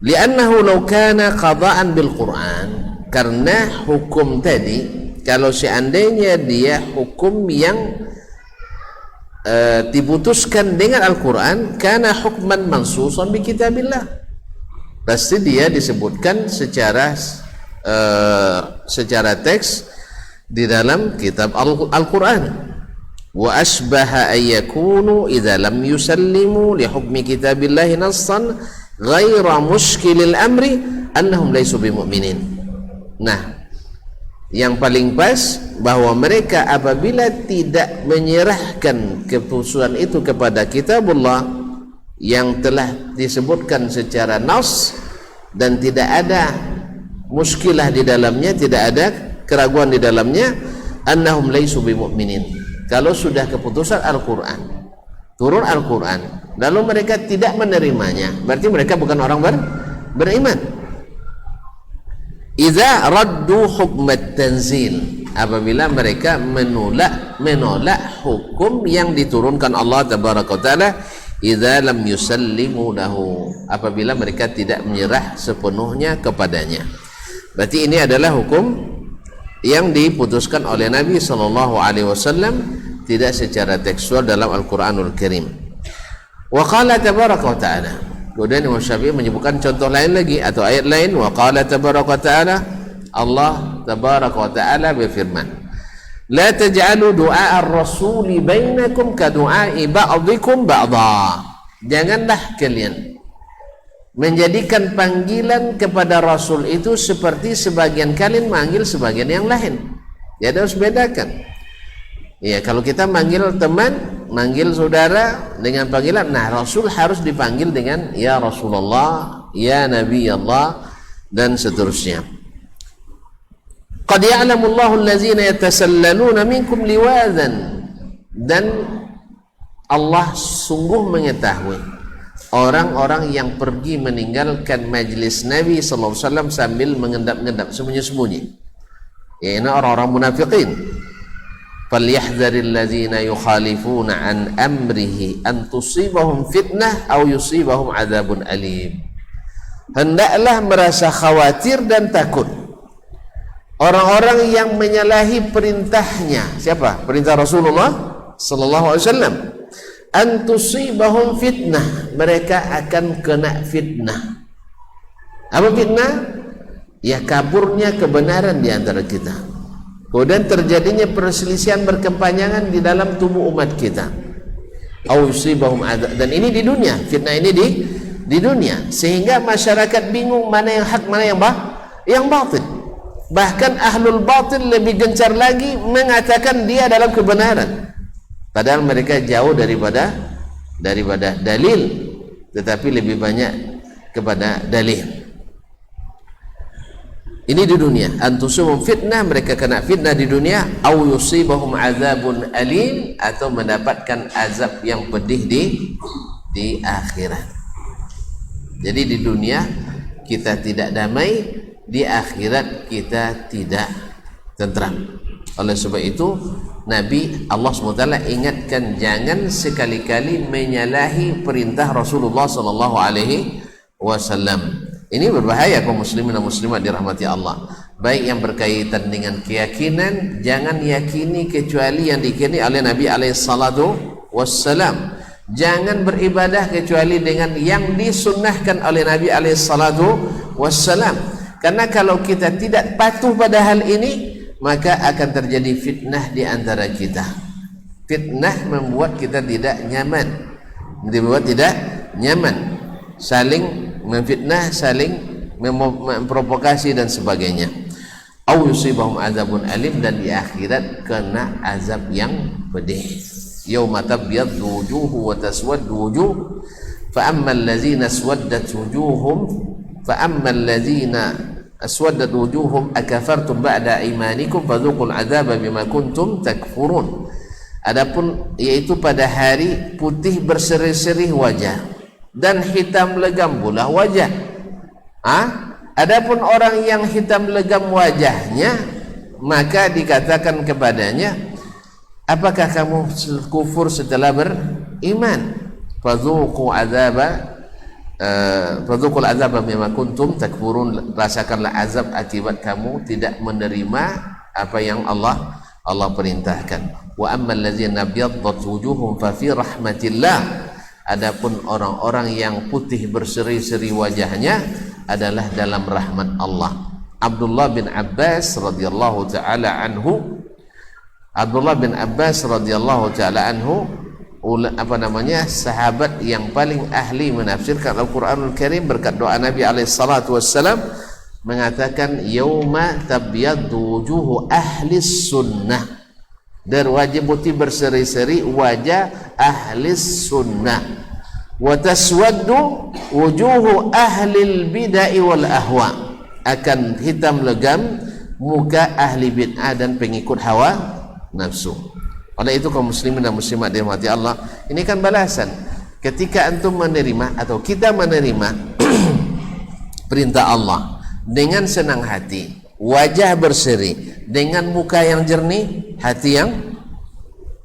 Li'annahu law kana qada'an bil Qur'an, karena hukum tadi kalau seandainya dia hukum yang diputuskan dengan Al-Quran, karena hukman mansusan bi kitabillah, pasti dia disebutkan secara teks di dalam kitab Al-Quran. Wa asbaha ayyakunu idza lam yusallimu li hukmi kitabillahi nassan ghaira mushkilil amri annahum laysu bimu'minin. Nah, yang paling pas bahwa mereka apabila tidak menyerahkan keputusan itu kepada kitabullah yang telah disebutkan secara nas dan tidak ada muskilah di dalamnya, tidak ada keraguan di dalamnya, annahum laysu bimu'minin. Kalau sudah keputusan Al-Quran, turun Al-Quran, lalu mereka tidak menerimanya, berarti mereka bukan orang beriman. Idza raddu hukmat tanzil, apabila mereka menolak hukum yang diturunkan Allah tabaraka taala, idza lam yusallimu lahu, apabila mereka tidak menyerah sepenuhnya kepadanya. Berarti ini adalah hukum yang diputuskan oleh Nabi sallallahu alaihi wasallam, tidak secara tekstual dalam Al-Qur'anul Karim. Wa qala tabaraka taala, kemudian Imam Syafi'i menyebutkan contoh lain lagi atau ayat lain. Wa qala tabaraka ta'ala, Allah tabaraka wa ta'ala berfirman, la taj'alu du'a ar-rasuli bainakum ka du'ai ba'dikum ba'dha. Janganlah kalian menjadikan panggilan kepada Rasul itu seperti sebagian kalian manggil sebagian yang lain. Ya, harus bedakan. Ya, kalau kita manggil teman, manggil saudara dengan panggilan, nah Rasul harus dipanggil dengan ya Rasulullah, ya Nabi Allah, dan seterusnya. Qad ya'lamullahu allazina yatasallaluna minkum liwadan, dan Allah sungguh mengetahui orang-orang yang pergi meninggalkan majlis Nabi sallallahu alaihi wasallam sambil mengendap-endap, sembunyi-sembunyi. Ya, ini orang-orang munafikin. Falyahdharil ladzina yukhalifuna an amrihi an tusibahum fitnah aw yusibahum adzabun alim. Hendaklah merasa khawatir dan takut orang-orang yang menyalahi perintahnya. Siapa? Perintah Rasulullah sallallahu alaihi wasallam. An tusibahum fitnah, mereka akan kena fitnah. Apa fitnah? Ya, kaburnya kebenaran di antara kita. Kemudian terjadinya perselisihan berkepanjangan di dalam tubuh umat kita. Dan ini di dunia, fitnah ini di dunia, sehingga masyarakat bingung mana yang hak, mana yang batil. Bahkan ahlul batil lebih gencar lagi mengatakan dia dalam kebenaran, padahal mereka jauh daripada dalil, tetapi lebih banyak kepada dalil. Ini di dunia. Antusumum fitnah, mereka kena fitnah di dunia. Au yusibahum azabun alim, atau mendapatkan azab yang pedih di akhirat. Jadi di dunia kita tidak damai, di akhirat kita tidak tentram. Oleh sebab itu Nabi Allah SWT ingatkan jangan sekali-kali menyalahi perintah Rasulullah SAW. Ini berbahaya kaum muslimin dan muslimat dirahmati Allah. Baik yang berkaitan dengan keyakinan, jangan yakini kecuali yang diyakini oleh Nabi SAW. Jangan beribadah kecuali dengan yang disunnahkan oleh Nabi SAW. Karena kalau kita tidak patuh pada hal ini, maka akan terjadi fitnah di antara kita. Fitnah membuat kita tidak nyaman, saling memfitnah, saling memprovokasi dan sebagainya. Au yusibahum azabun alim, dan di akhirat kena azab yang pedih. Yauma tabyaddu wujuhu wa taswaddu wujuh, fa ammal ladzina aswaddat wujuhum fa ammal ladzina aswaddat wujuhum akafartum ba'da imanikum fadzuqul adzaba bima kuntum takfurun. Adapun yaitu pada hari putih berseri-seri wajah dan hitam legam pula wajah. Adapun orang yang hitam legam wajahnya, maka dikatakan kepadanya, apakah kamu kufur setelah beriman? Fadzuqul adzaba bima kuntum takfurun. Rasakanlah azab akibat kamu tidak menerima apa yang Allah perintahkan. Wa ammal ladzina abyaddat wujuhum fa fi rahmatillah. Adapun orang-orang yang putih berseri-seri wajahnya adalah dalam rahmat Allah. Abdullah bin Abbas radhiyallahu taala anhu sahabat yang paling ahli menafsirkan Al-Qur'anul Karim, berkat doa Nabi alaihi salatu wassalam, mengatakan yauma tabyaddu wujuhu ahli sunnah, dan wajib putih berseri-seri wajah ahli sunnah, wa taswaddu wujuhu ahli bid'ah wal ahwa, akan hitam legam muka ahli bid'ah dan pengikut hawa nafsu. Oleh itu kaum muslimin dan muslimat dirahmati Allah, ini kan balasan ketika antum menerima atau kita menerima perintah Allah dengan senang hati, wajah berseri, dengan muka yang jernih, hati yang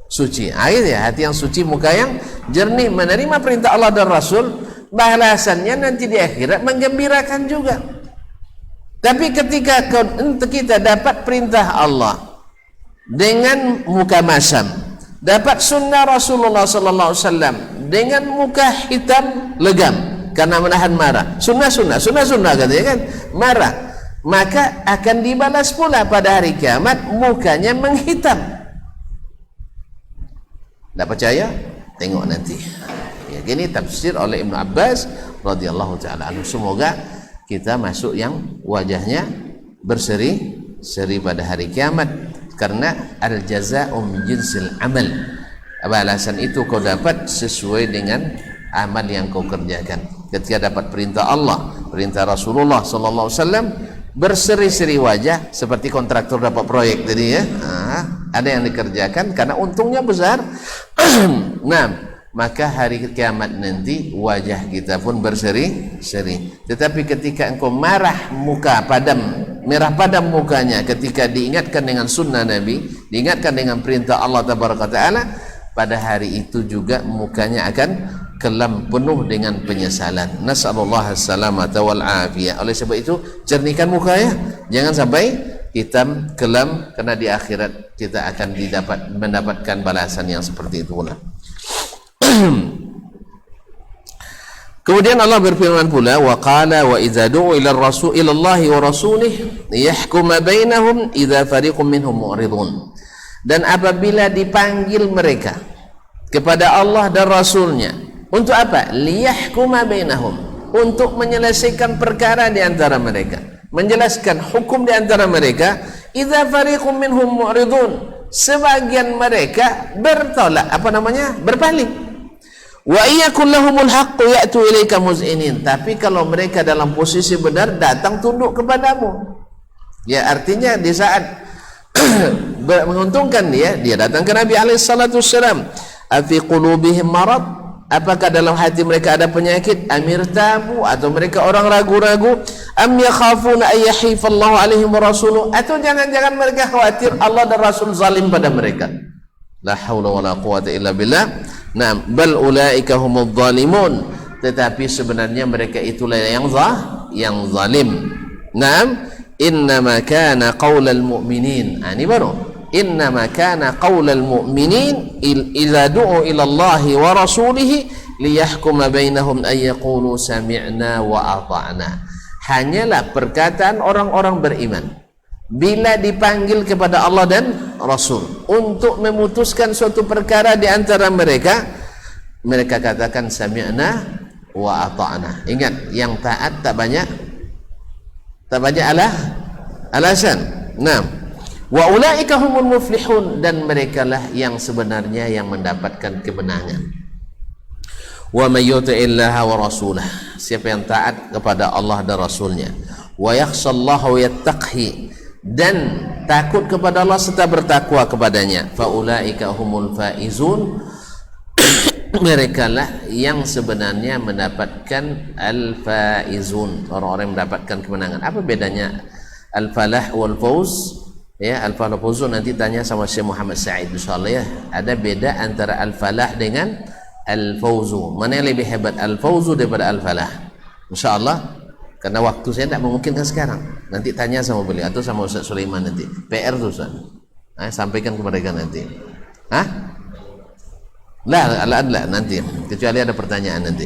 suci. Hati yang suci, muka yang jernih, menerima perintah Allah dan Rasul, balasannya nanti di akhirat menggembirakan juga. Tapi ketika kita dapat perintah Allah dengan muka masam, dapat sunnah Rasulullah sallallahu alaihi wasallam dengan muka hitam legam karena menahan marah, sunnah katanya kan, marah, maka akan dibalas pula pada hari kiamat mukanya menghitam. Tak percaya? Tengok nanti. Ya, gini tafsir oleh Ibnu Abbas radhiyallahu taala anhu. Semoga kita masuk yang wajahnya berseri-seri pada hari kiamat, karena al-jazaa'u min jinsil amal. Balasan itu kau dapat sesuai dengan amal yang kau kerjakan. Ketika dapat perintah Allah, perintah Rasulullah sallallahu alaihi wasallam, berseri-seri wajah seperti kontraktor dapat proyek tadi ya. Ada yang dikerjakan karena untungnya besar. Nah, maka hari kiamat nanti wajah kita pun berseri-seri. Tetapi ketika engkau marah, muka padam, merah padam mukanya ketika diingatkan dengan sunnah Nabi, diingatkan dengan perintah Allah tabaraka taala, pada hari itu juga mukanya akan kelam penuh dengan penyesalan. Nasallallahu as-salamata wal afiyah. Oleh sebab itu jernihkan muka ya, jangan sampai hitam kelam, karena di akhirat kita akan mendapatkan balasan yang seperti itu pula. Kemudian Allah berfirman pula, wa qala wa idza du'u ila ar-rasul ila Allah wa rasulih yahkuma bainahum idza fariqum minhum mu'ridun. Dan apabila dipanggil mereka kepada Allah dan Rasulnya, untuk apa? Liyahkuma bainahum, untuk menyelesaikan perkara di antara mereka, menjelaskan hukum di antara mereka. Idza fariqum minhum mu'ridun, sebagian mereka bertolak, berpaling. Wa iyakul lahumul haqqu ya'tu ilaika muz'inin, tapi kalau mereka dalam posisi benar, datang tunduk kepadamu. Ya, artinya di saat menguntungkan dia datang ke Nabi alaihi salatu wassalam. Afi qulubihim marad, apakah dalam hati mereka ada penyakit? Amir tabu, atau mereka orang ragu-ragu? Am yakhafuna ay yahifallahu alaihim wa rasuluh, atau jangan-jangan mereka khawatir Allah dan Rasul zalim pada mereka? La haula wala quwata illa billah. Nah, bal ulaika humudz zalimun, tetapi sebenarnya mereka itulah yang zalim. Naam, innama kana qaulal mu'minin, ini baru, innama kana qaulal mu'minin idza du'u ila Allah wa rasulih liyahkuma bainahum ay yaqulu sami'na wa ata'na. Hanyalah perkataan orang-orang beriman bila dipanggil kepada Allah dan Rasul untuk memutuskan suatu perkara di antara mereka, mereka katakan sami'na wa ata'na. Ingat, yang taat tak banyak alasan. Nah, wa ulaika humul muflihun, dan merekalah yang sebenarnya yang mendapatkan kemenangan. Wa may yuti'illaha wa rasulah, siapa yang taat kepada Allah dan Rasulnya, wa yakhshallaha wa yattaqhi, dan takut kepada Allah serta bertakwa kepadanya, fa ulaika humul faizun, mereka lah yang sebenarnya mendapatkan al-faizun, orang-orang yang mendapatkan kemenangan. Apa bedanya al-falah wal fauz? Ya, al-falah wal fauz nanti tanya sama Syekh Muhammad Said insyaallah ya. Ada beda antara al-falah dengan al-fauzu. Mana yang lebih hebat, al-fauzu daripada al-falah? Insyaallah, karena waktu saya tidak memungkinkan sekarang. Nanti tanya sama beliau atau sama Ustaz Sulaiman nanti. PR tuh Ustaz. Sampaikan ke mereka nanti. Lah nanti. Kecuali ada pertanyaan nanti.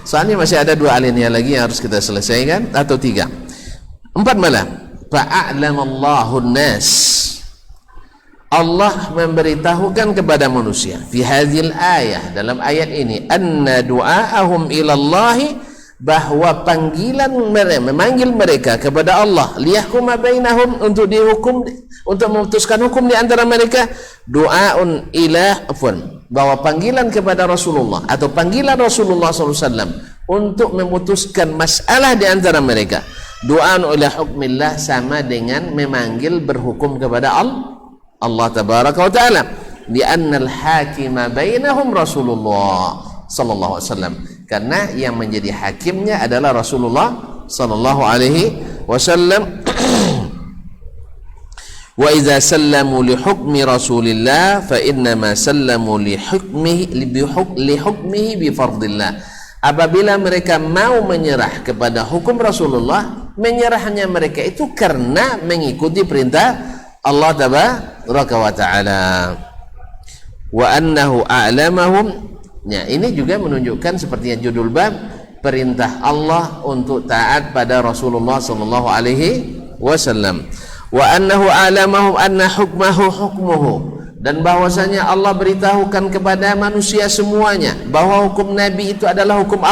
Soalnya masih ada 2 alinea lagi yang harus kita selesaikan, atau 3. 4 malah. Fa'a'lamallahu an-nas. Allah memberitahukan kepada manusia fi hadhil ayah, dalam ayat ini, anna du'aahum ilallahi, bahwa panggilan mereka, memanggil mereka kepada Allah, liyahkuma bainahum, untuk dihukum, untuk memutuskan hukum di antara mereka, du'aun ila afwan, bahwa panggilan kepada Rasulullah atau panggilan Rasulullah SAW untuk memutuskan masalah di antara mereka, du'aun ila hukmillah, sama dengan memanggil berhukum kepada Allah tabaraka wa ta'ala, li'annal hakima bainahum Rasulullah sallallahu alaihi wasallam, karena yang menjadi hakimnya adalah Rasulullah sallallahu alaihi wasallam. Wa idza sallamu li hukmi Rasulillah fa innama sallamu li hukmihi bi fardillah. Apabila mereka mau menyerah kepada hukum Rasulullah, menyerahnya mereka itu karena mengikuti perintah Allah tabaraka wa ta'ala. Wa annahu a'lamahum, ya, ini juga menunjukkan seperti yang judul bab, perintah Allah untuk taat pada Rasulullah sallallahu alaihi wasallam. Wa annahu a'lamahum anna hukmahu hukmuhu, dan bahwasanya Allah beritahukan kepada manusia semuanya bahwa hukum Nabi itu adalah hukum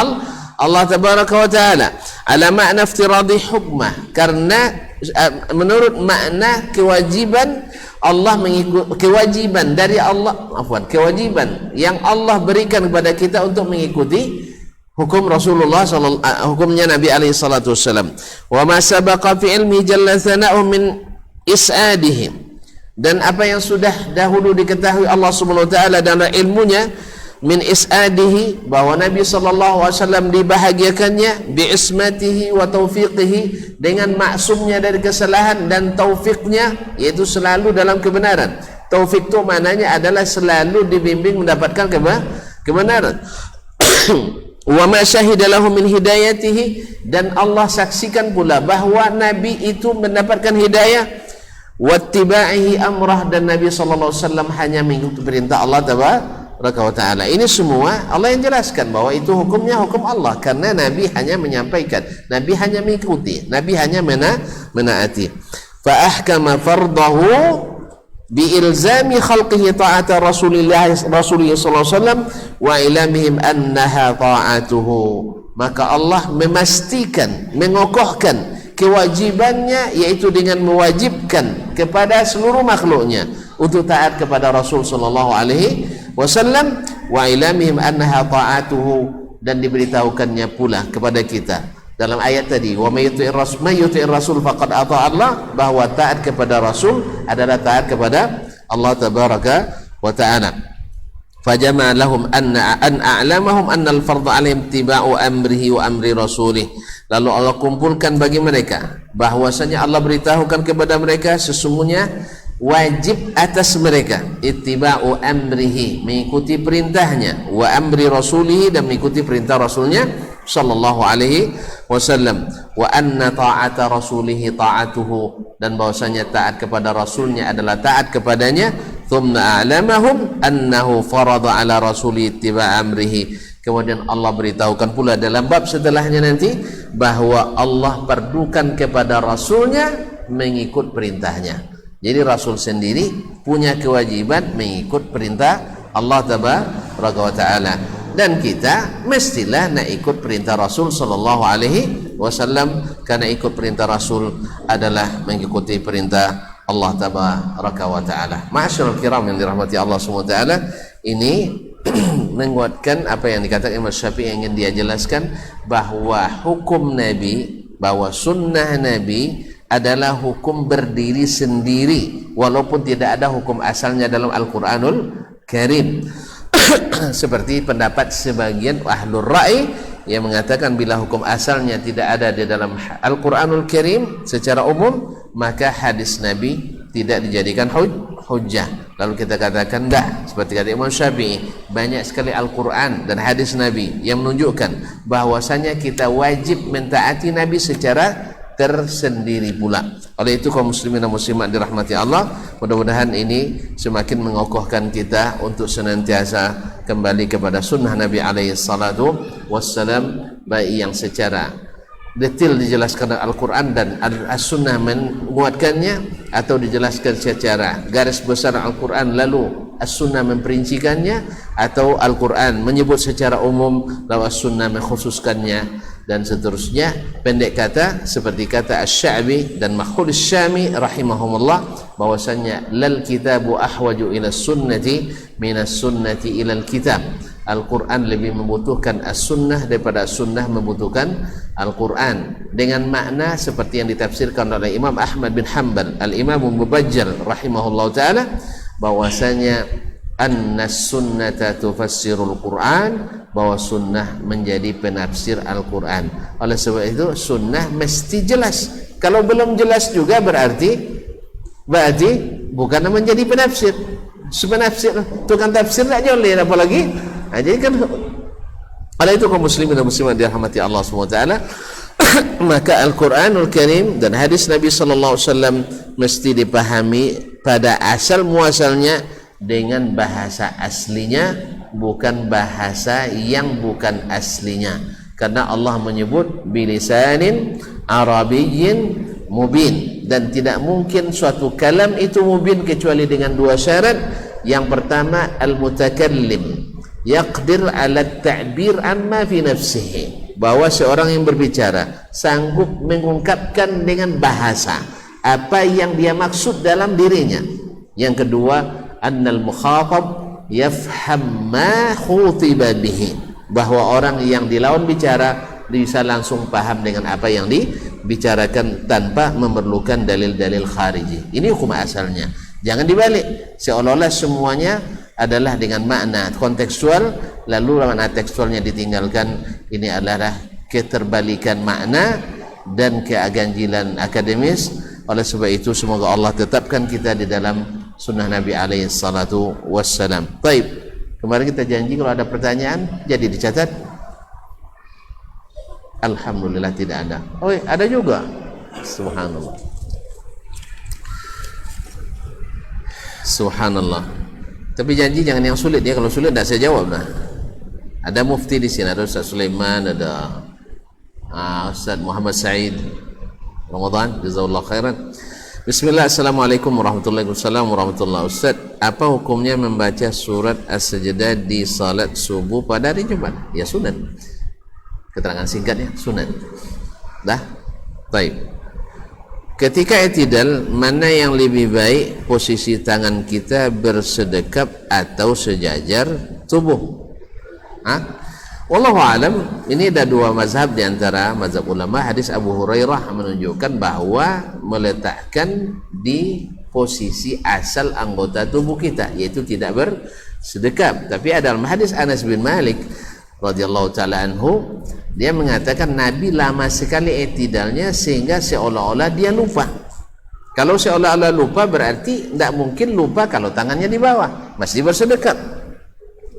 Allah tabaraka wa ta'ala, ala makna iftiradi hukmah, karena menurut makna kewajiban Allah mengikut, kewajiban dari Allah, kewajiban yang Allah berikan kepada kita untuk mengikuti hukum Rasulullah hukumnya Nabi alaihi salatu wassalam. Wa ma sabaqa fi ilmi jalla thana'u min is'adihi, dan apa yang sudah dahulu diketahui Allah Subhanahu wa taala dalam ilmunya, min is'adihi, bahwa Nabi sallallahu alaihi wasallam dibahagiakannya, bi ismatihi wa taufiqihi, dengan maksumnya dari kesalahan dan taufiknya, yaitu selalu dalam kebenaran. Taufik itu maknanya adalah selalu dibimbing mendapatkan kebenaran. Wa ma syahida lahu min hidayatihi, dan Allah saksikan pula bahwa Nabi itu mendapatkan hidayah, wattiba'ihi amrah, dan Nabi sallallahu alaihi wasallam hanya mengikuti perintah Allah tabaraka wa ta'ala. Ini semua Allah yang jelaskan bahwa itu hukumnya hukum Allah, karena Nabi hanya menyampaikan, Nabi hanya mengikuti, Nabi hanya menaati. Fa ahkama fardahu bi ilzami khalqihi ta'ata Rasulillah sallallahu alaihi wasallam wa ilamihim annaha ta'atuhu, maka Allah memastikan, mengokohkan kewajibannya, yaitu dengan mewajibkan kepada seluruh makhluknya untuk taat kepada Rasul sallallahu alaihi wasallam, wa ilamihim annaha ta'atuhu, dan diberitahukannya pula kepada kita dalam ayat tadi, wa may yuti'ir rasul faqad ata'a Allah, bahwa taat kepada Rasul adalah taat kepada Allah tabaraka wa ta'ala. Fajama lahum an a'lamahum anna al-fardhu 'alaihim ittiba'u amrihi wa amri rasulih, lalu Allah kumpulkan bagi mereka bahwasanya Allah beritahukan kepada mereka sesungguhnya wajib atas mereka ittiba'u amrihi, mengikuti perintahnya, wa amri rasulihi, dan mengikuti perintah rasulnya sallallahu alaihi wasallam, wa anna ta'ata rasulihi ta'atuhu, dan bahwasanya taat kepada rasulnya adalah taat kepadanya. Thumma a'lamahum annahu farada ala rasuli ittiba' amrihi, kemudian Allah beritahukan pula dalam bab setelahnya nanti bahwa Allah perdukan kepada rasulnya mengikut perintahnya. Jadi Rasul sendiri punya kewajiban mengikut perintah Allah tabaraka wa ta'ala, dan kita mestilah nak ikut perintah Rasul sallallahu alaihi wasallam, karena ikut perintah Rasul adalah mengikuti perintah Allah tabaraka wa ta'ala. Ma'asyiral kiram yang dirahmati Allah Subhanahu wa ta'ala, ini menguatkan apa yang dikatakan Imam Syafi'i yang ingin dia jelaskan, bahwa hukum Nabi, bahwa sunnah Nabi adalah hukum berdiri sendiri walaupun tidak ada hukum asalnya dalam Al-Quranul Karim. Seperti pendapat sebagian ahlul ra'i yang mengatakan bila hukum asalnya tidak ada di dalam Al-Quranul Karim secara umum, maka hadis Nabi tidak dijadikan hujjah. Lalu kita katakan enggak, seperti kata Imam Syafi'i, banyak sekali Al-Quran dan hadis Nabi yang menunjukkan bahwasanya kita wajib mentaati Nabi secara tersendiri pula. Oleh itu kaum muslimin dan muslimat dirahmati Allah, mudah-mudahan ini semakin mengokohkan kita untuk senantiasa kembali kepada sunnah Nabi alaihi salatu wassalam, baik yang secara detail dijelaskan Al-Quran dan As-Sunnah menguatkannya, atau dijelaskan secara garis besar Al-Quran lalu As-Sunnah memperincikannya, atau Al-Quran menyebut secara umum lalu As-Sunnah mengkhususkannya, dan seterusnya. Pendek kata, seperti kata Asy-Sya'bi dan Makhul Syami rahimahumullah, bahwasanya lal kitabu ahwaju ila sunnati minas sunnati ila kitab. Al-Quran lebih membutuhkan As-Sunnah daripada As-Sunnah membutuhkan Al-Quran, dengan makna seperti yang ditafsirkan oleh Imam Ahmad bin Hanbal, Al-Imam Mubajjal rahimahullah ta'ala, bahwasanya annas sunnata tufassirul Quran, bahwa sunnah menjadi penafsir Al-Quran. Oleh sebab itu sunnah mesti jelas. Kalau belum jelas juga berarti bukan menjadi penafsir. Sepenafsir tukang tafsir tak boleh apa lagi. Jadi kan oleh itu kaum muslimin dan muslimat dirahmati Allah SWT, maka Al-Quranul Karim dan hadis Nabi sallallahu alaihi wasallam mesti dipahami pada asal muasalnya dengan bahasa aslinya, bukan bahasa yang bukan aslinya. Karena Allah menyebut bilisanin arabiyyin mubin, dan tidak mungkin suatu kalam itu mubin kecuali dengan dua syarat. Yang pertama, al-mutakallim yaqdir ala ta'bir amma fi nafsihi, bahwa seorang yang berbicara sanggup mengungkapkan dengan bahasa apa yang dia maksud dalam dirinya. Yang kedua, annal mukhatab yafham ma khutiba bihi, bahwa orang yang dilawan bicara bisa langsung paham dengan apa yang dibicarakan tanpa memerlukan dalil-dalil khariji. Ini hukum asalnya. Jangan dibalik, seolah-olah semuanya adalah dengan makna kontekstual, lalu makna tekstualnya ditinggalkan. Ini adalah keterbalikan makna dan keganjilan akademis. Oleh sebab itu semoga Allah tetapkan kita di dalam sunnah Nabi alaihi salatu wassalam. Baik, kemarin kita janji kalau ada pertanyaan jadi dicatat. Alhamdulillah tidak ada. Oh, ada juga. Subhanallah. Subhanallah. Tapi janji jangan yang sulit ya. Kalau sulit tidak saya jawab lah. Ada mufti di sini, ada Ustaz Sulaiman, ada Ustaz Muhammad Said Ramadan, jazakallahu khairan. Bismillah, assalamualaikum warahmatullahi wabarakatuh. Ustaz, apa hukumnya membaca surat As-Sajdah di salat subuh pada hari Jumat? Ya sunat. Keterangan singkatnya sunat. Dah? Baik. Ketika i'tidal, mana yang lebih baik, posisi tangan kita bersedekap atau sejajar tubuh? Wallahu alam. Ini ada dua mazhab di antara mazhab ulama. Hadis Abu Hurairah menunjukkan bahwa meletakkan di posisi asal anggota tubuh kita, yaitu tidak bersedekap. Tapi ada dalam hadis Anas bin Malik radhiyallahu taala anhu, dia mengatakan Nabi lama sekali i'tidalnya sehingga seolah-olah dia lupa. Kalau seolah-olah lupa berarti tidak mungkin lupa kalau tangannya di bawah, masih bersedekap.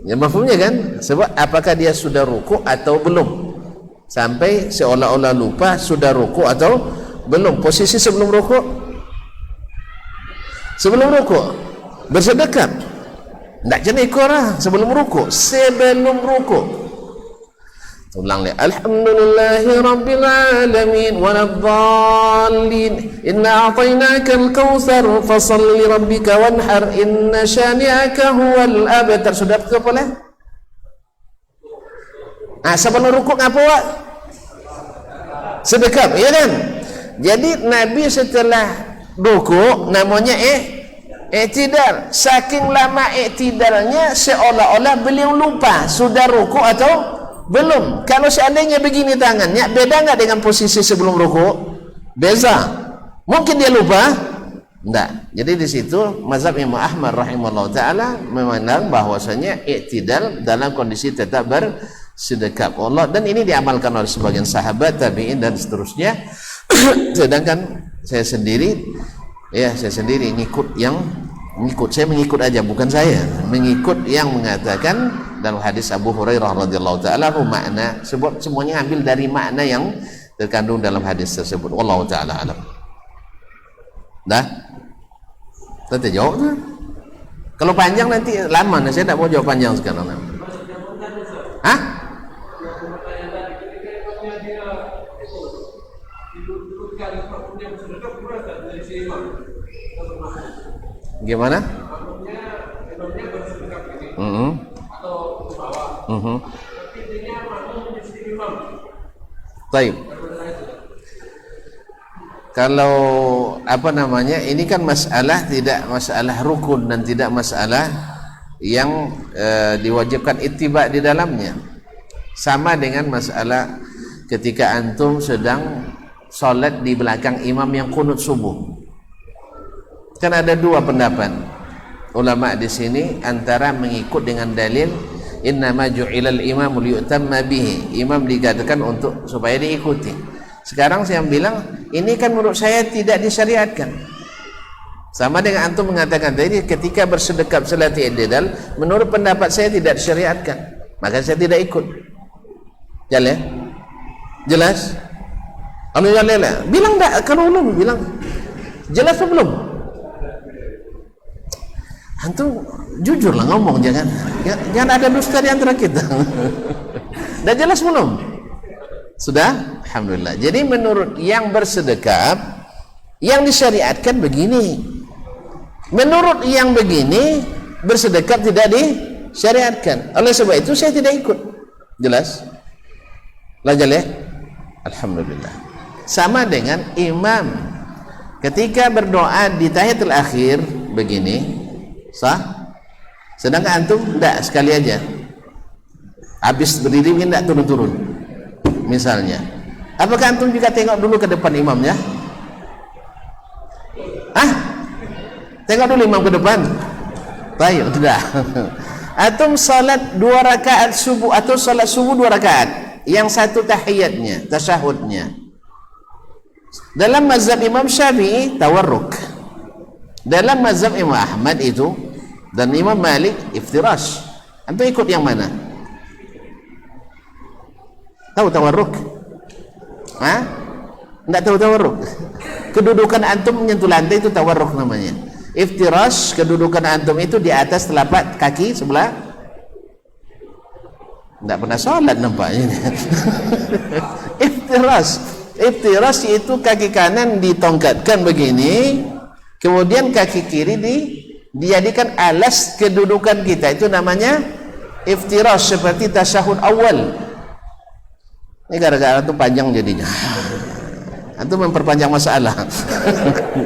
Ya mafhumnya kan? Sebab apakah dia sudah ruku atau belum? Sampai seolah-olah lupa sudah ruku atau belum. Posisi sebelum ruku? Sebelum ruku bersedekap. Tidak jenis korang sebelum ruku, sebelum ruku. Ulang lihat. Alhamdulillahi rabbil alamin waladdallin inna a'tainakal kautsar fasalli rabbika wanhar inna syani'aka huwal abtar. Sudah ke boleh? Sebelum rukuk apa wak? Sedekap, ya kan? Jadi Nabi setelah rukuk namanya I'tidal, saking lama i'tidalnya seolah-olah beliau lupa sudah ruku atau belum. Kalau seandainya begini tangannya, beda nggak dengan posisi sebelum ruku? Beza. Mungkin dia lupa? Enggak. Jadi di situ mazhab Imam Ahmad rahimahullah taala memandang bahwasanya i'tidal dalam kondisi tetap bersedekap Allah, dan ini diamalkan oleh sebagian sahabat, tabi'in dan seterusnya. Sedangkan saya sendiri saya mengikut aja, bukan saya mengikut yang mengatakan dalam hadis Abu Hurairah radhiyallahu taala makna sebut semuanya ambil dari makna yang terkandung dalam hadis tersebut. Wallahu taala alam. Dah? Kita jawab kan? Kalau panjang nanti lama, saya tidak mau jawab panjang sekarang. Hah? Gimana? Baik. Kalau ini kan masalah tidak masalah rukun dan tidak masalah yang diwajibkan ittiba di dalamnya. Sama dengan masalah ketika antum sedang salat di belakang imam yang qunut subuh. Kan ada dua pendapat ulama di sini, antara mengikut dengan dalil innama ju'ilal imamu liyutamma bihi, imam dikatakan untuk supaya diikuti. Sekarang saya bilang ini kan menurut saya tidak disyariatkan. Sama dengan antum mengatakan tadi ketika bersedekap salat i'tidal, menurut pendapat saya tidak disyariatkan, maka saya tidak ikut. Jelas? Jelas? Kalau jelas, bilang tak, kalau belum bilang jelas atau belum? Antum jujurlah ngomong, jangan ada dusta di antara kita. Dah jelas belum? Sudah? Alhamdulillah. Jadi menurut yang bersedekap, yang disyariatkan begini. Menurut yang begini, bersedekap tidak disyariatkan. Oleh sebab itu saya tidak ikut. Jelas? Lanjut ya? Alhamdulillah. Sama dengan imam ketika berdoa di tahiyatul akhir begini, sah? Sedangkan antum tidak, sekali aja habis berdiri mungkin tidak turun-turun misalnya, apakah antum juga tengok dulu ke depan imamnya? Tengok dulu imam ke depan? Baik, tidak. Antum salat 2 rakaat subuh atau salat subuh 2 rakaat, yang satu tahiyatnya, tasyahudnya. Dalam mazhab Imam Syafi'i tawarruk, dalam mazhab Imam Ahmad itu dan Imam Malik iftirash. Antum ikut yang mana? Tahu tawarruk? Enggak tahu tawarruk? Kedudukan antum menyentuh lantai itu tawarruk namanya. Iftirash, kedudukan antum itu di atas telapak kaki sebelah. Enggak pernah sholat nampaknya. Iftirash itu kaki kanan ditongkatkan begini, kemudian kaki kiri dijadikan alas kedudukan kita, itu namanya iftirash, seperti tasyahud awal. Ini gara-gara itu panjang jadinya. Antum memperpanjang masalah.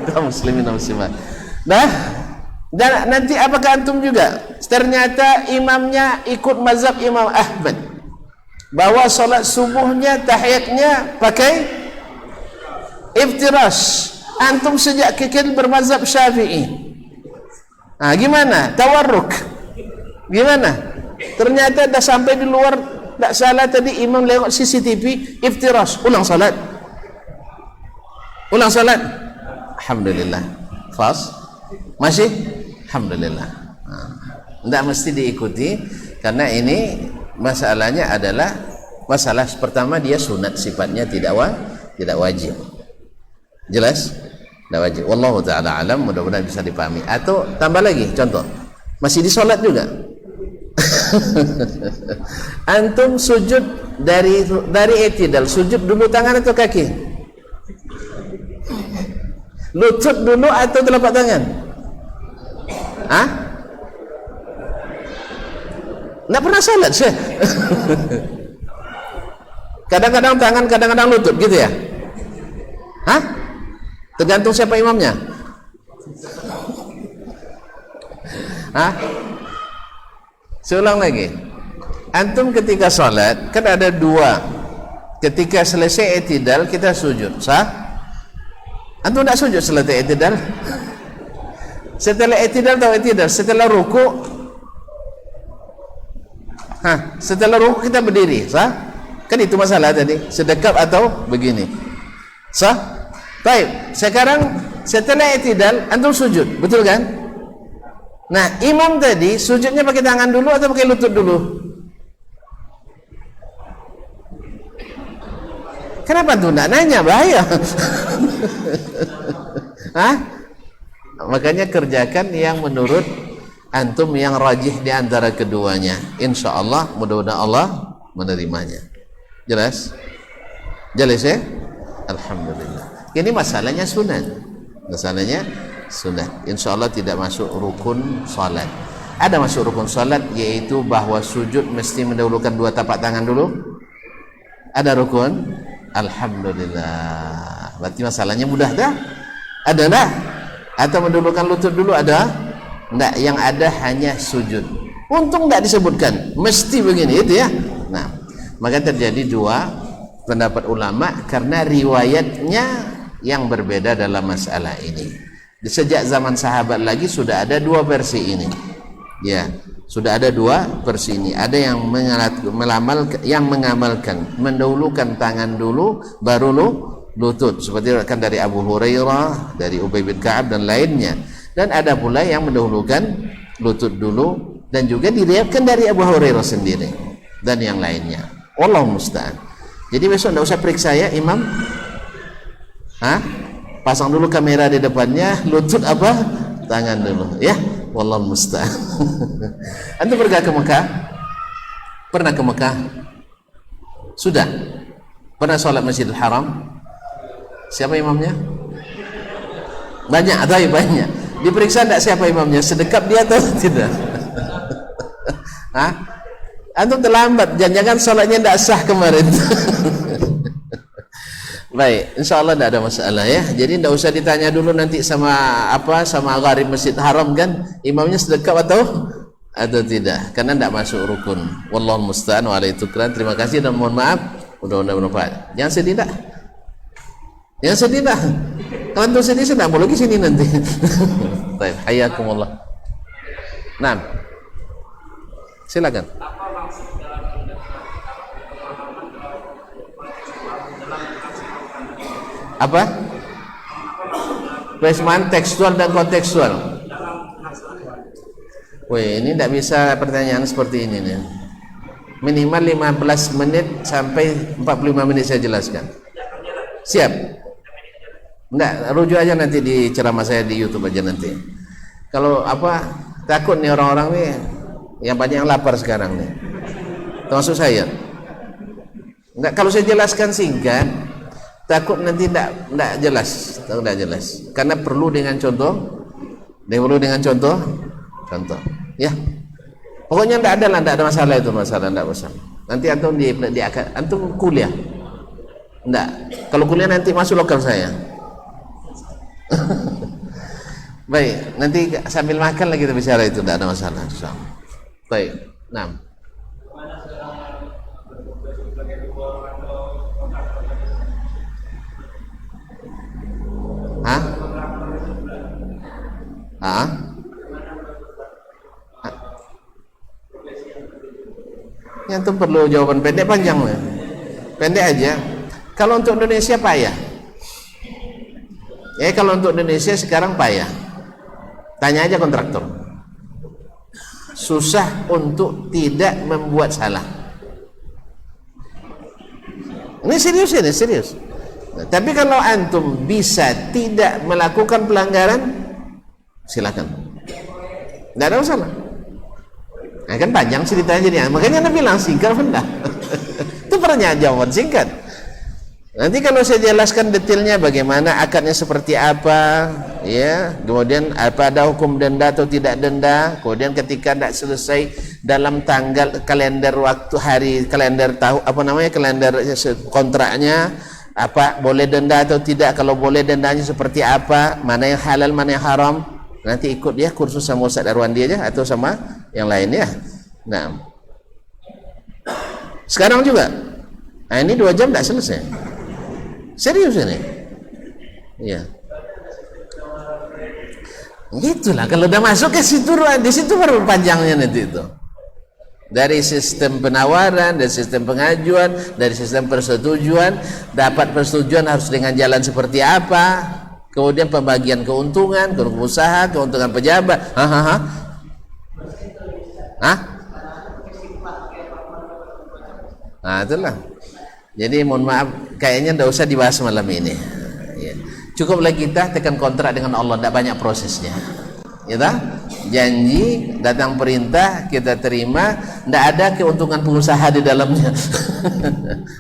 Kaum muslimin dan muslimat. Nah, dan nanti apakah antum juga ternyata imamnya ikut mazhab Imam Ahmad bahwa salat subuhnya tahiyatnya pakai iftirash, antum sejak kecil bermazhab Syafi'i. Gimana? Tawarruk. Gimana? Ternyata dah sampai di luar, tak salah tadi imam lewat CCTV, iftirash, ulang salat. Alhamdulillah. Khas? Masih? Alhamdulillah. Tidak mesti diikuti, karena ini masalahnya adalah masalah pertama, dia sunat, sifatnya tidak wajib. Jelas? Tidak wajib. Wallahu ta'ala alam, mudah-mudahan bisa dipahami. Atau tambah lagi contoh, masih di sholat juga. Antum sujud dari i'tidal, sujud dulu tangan atau kaki? Lutut dulu atau telapak tangan? Nggak pernah salat sih. Kadang-kadang tangan, kadang-kadang lutut gitu ya? Tergantung siapa imamnya. Hah? Seulang lagi. Antum ketika sholat kan ada dua. Ketika selesai i'tidal kita sujud, sah? Antum tidak sujud setelah i'tidal? Setelah i'tidal atau i'tidal? Setelah ruku? Hah? Setelah ruku kita berdiri, sah? Kan itu masalah tadi, sedekap atau begini, sah? Baik, sekarang setelah i'tidal antum sujud, betul kan? Nah, imam tadi sujudnya pakai tangan dulu atau pakai lutut dulu? Kenapa tuh enggak nanya, bahaya. Hah? Makanya kerjakan yang menurut antum yang rajih di antara keduanya. Insyaallah mudah-mudahan Allah menerimanya. Jelas? Jelas ya? Alhamdulillah. Ini masalahnya sunat. Masalahnya sunat. Insyaallah tidak masuk rukun salat. Ada masuk rukun salat, yaitu bahwa sujud mesti mendahulukan dua tapak tangan dulu. Ada rukun? Alhamdulillah. Berarti masalahnya mudah dah? Ada dah? Atau mendahulukan lutut dulu ada? Enggak, yang ada hanya sujud. Untung enggak disebutkan. Mesti begini, itu ya. Nah, maka terjadi dua pendapat ulama karena riwayatnya yang berbeda dalam masalah ini. Sejak zaman sahabat lagi sudah ada dua versi ini. Ya, sudah ada dua versi ini. Ada yang mengamalkan mendahulukan tangan dulu baru lutut, seperti kan dari Abu Hurairah, dari Ubay bin Ka'ab dan lainnya. Dan ada pula yang mendahulukan lutut dulu dan juga diriwayatkan dari Abu Hurairah sendiri dan yang lainnya. Wallahu musta'an. Jadi besok enggak usah periksa ya imam. Hah? Pasang dulu kamera di depannya, lutut apa? Tangan dulu ya. Wallahu musta'an. Antum pergi ke Mekah? Pernah ke Mekah? Sudah? Pernah sholat Masjidil Haram? Siapa imamnya? Banyak atau banyak? Diperiksa enggak siapa imamnya? Sedekap dia atau tidak? Hah? Antum terlambat, jangan-jangan sholatnya tidak sah kemarin. Baik, insyaallah tidak ada masalah ya. Jadi tidak usah ditanya dulu nanti sama gharib Masjid Haram kan, imamnya sedekap atau tidak, karena tidak masuk rukun. Wallahu musta'an wa alaihi tukran. Terima kasih dan mohon maaf. Mudah-mudahan bermanfaat. Jangan sedih dah. Jangan sedih dah. Kalau antum sedih saya tidak mau lagi sini nanti. Baik, hayakumullah. Nah, silakan. Apa? Kesamaan tekstual dan kontekstual. Wih, ini tidak bisa pertanyaan seperti ini nih. Minimal 15 menit sampai 45 menit saya jelaskan. Siap? Enggak, rujuk aja nanti di ceramah saya di YouTube aja nanti. Kalau takut nih orang-orang nih yang banyak yang lapar sekarang nih. Termasuk saya. Enggak, kalau saya jelaskan singkat, takut nanti tidak jelas, karena perlu dengan contoh, ya. Pokoknya tidak ada masalah itu, tidak masalah. Nanti antum antum kuliah, tidak. Kalau kuliah nanti masuk lokal saya. Baik, nanti sambil makan lagi kita bicara itu, tidak ada masalah. Baik, nah. Yang itu perlu jawaban pendek panjang lah. Pendek aja. Kalau untuk Indonesia payah. Kalau untuk Indonesia sekarang payah. Tanya aja kontraktor. Susah untuk tidak membuat salah. Ini serius. Nah, tapi kalau antum bisa tidak melakukan pelanggaran, silakan. Tidak ada masalah. Nah, kan panjang ceritanya jadi. Makanya Anda bilang singkat benda. Itu pertanyaan jawaban singkat. Nanti kalau saya jelaskan detailnya bagaimana akadnya seperti apa, ya, kemudian apa ada hukum denda atau tidak denda, kemudian ketika tidak selesai dalam tanggal kalender waktu hari kalender tahu kalender kontraknya apa boleh denda atau tidak, kalau boleh dendanya seperti apa, mana yang halal mana yang haram, Nanti ikut dia kursus sama Ustaz Arwandi aja atau sama yang lain ya. Nah, sekarang juga. Nah, ini 2 jam tidak selesai. Serius ini. Iya. Gitulah kalau udah masuk ke situ, di situ baru panjangnya nanti itu. Dari sistem penawaran, dari sistem pengajuan, dari sistem persetujuan, dapat persetujuan harus dengan jalan seperti apa, kemudian pembagian keuntungan, keuntungan usaha, keuntungan pejabat. Hah? Nah, itulah. Jadi mohon maaf, kayaknya tidak usah dibahas malam ini. Ya. Cukuplah kita tekan kontrak dengan Allah, tidak banyak prosesnya. Ya tak? Janji, datang perintah, kita terima, tidak ada keuntungan pengusaha di dalamnya.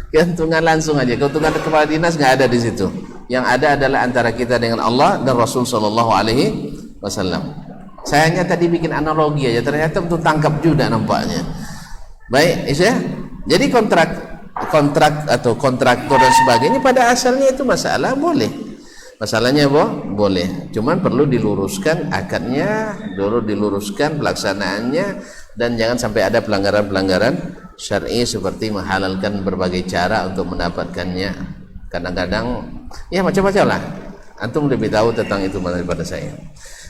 Keuntungan langsung aja, keuntungan kepala dinas nggak ada di situ. Yang ada adalah antara kita dengan Allah dan Rasul Shallallahu Alaihi Wasallam. Saya hanya tadi bikin analogi aja, ternyata untuk tangkap juga nampaknya. Baik, ya. Jadi kontrak atau kontraktor dan sebagainya pada asalnya itu masalah boleh. Masalahnya boleh, cuman perlu diluruskan akadnya, dulu diluruskan pelaksanaannya, dan jangan sampai ada pelanggaran-pelanggaran syar'i seperti menghalalkan berbagai cara untuk mendapatkannya. Kadang-kadang ya macam-macam lah. Antum lebih tahu tentang itu daripada saya.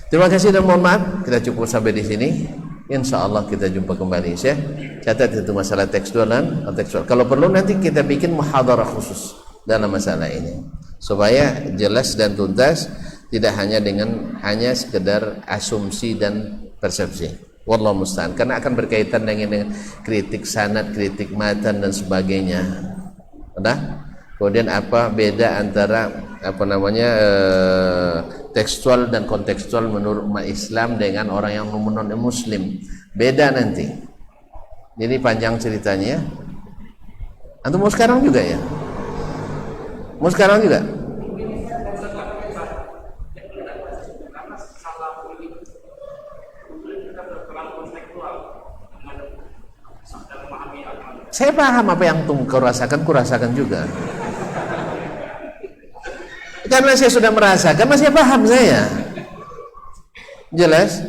Terima kasih dan mohon maaf, kita cukup sampai di sini. Insyaallah kita jumpa kembali. Saya catat itu masalah tekstual. Kalau perlu nanti kita bikin muhadarah khusus dalam masalah ini, supaya jelas dan tuntas, tidak hanya sekedar asumsi dan persepsi. Wallahu musta'an, karena akan berkaitan dengan kritik sanad, kritik matan dan sebagainya. Udah? Kemudian apa beda antara tekstual dan kontekstual menurut umat Islam dengan orang yang non muslim, beda nanti. Jadi panjang ceritanya. Antum mau sekarang juga ya? Mau sekarang juga? Saya paham apa yang kau rasakan juga. Karena saya sudah merasakan, masih paham saya. Jelas?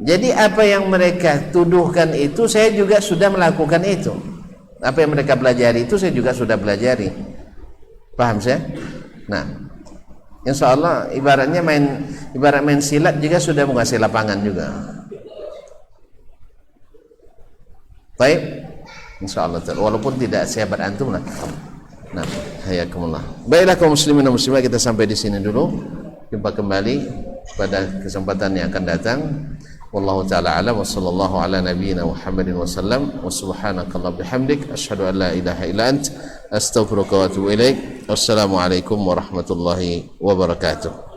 Jadi apa yang mereka tuduhkan itu, saya juga sudah melakukan itu. Apa yang mereka pelajari itu, saya juga sudah pelajari. Paham saya? Nah, insya Allah ibarat main silat juga sudah menguasai lapangan juga. Baik, insya Allah. Walaupun tidak sehebat antum lah. Nah, hayakumullah. Baiklah kaum muslimin dan muslimat, kita sampai di sini dulu. Jumpa kembali pada kesempatan yang akan datang. Wallahu taala alam wa sallallahu ala nabiyyina Muhammadin wa sallam wa subhanakallah bihamdik asyhadu an la ilaha illa ant astaghfiruka wa atubu ilaik. Wassalamu alaikum warahmatullahi wabarakatuh.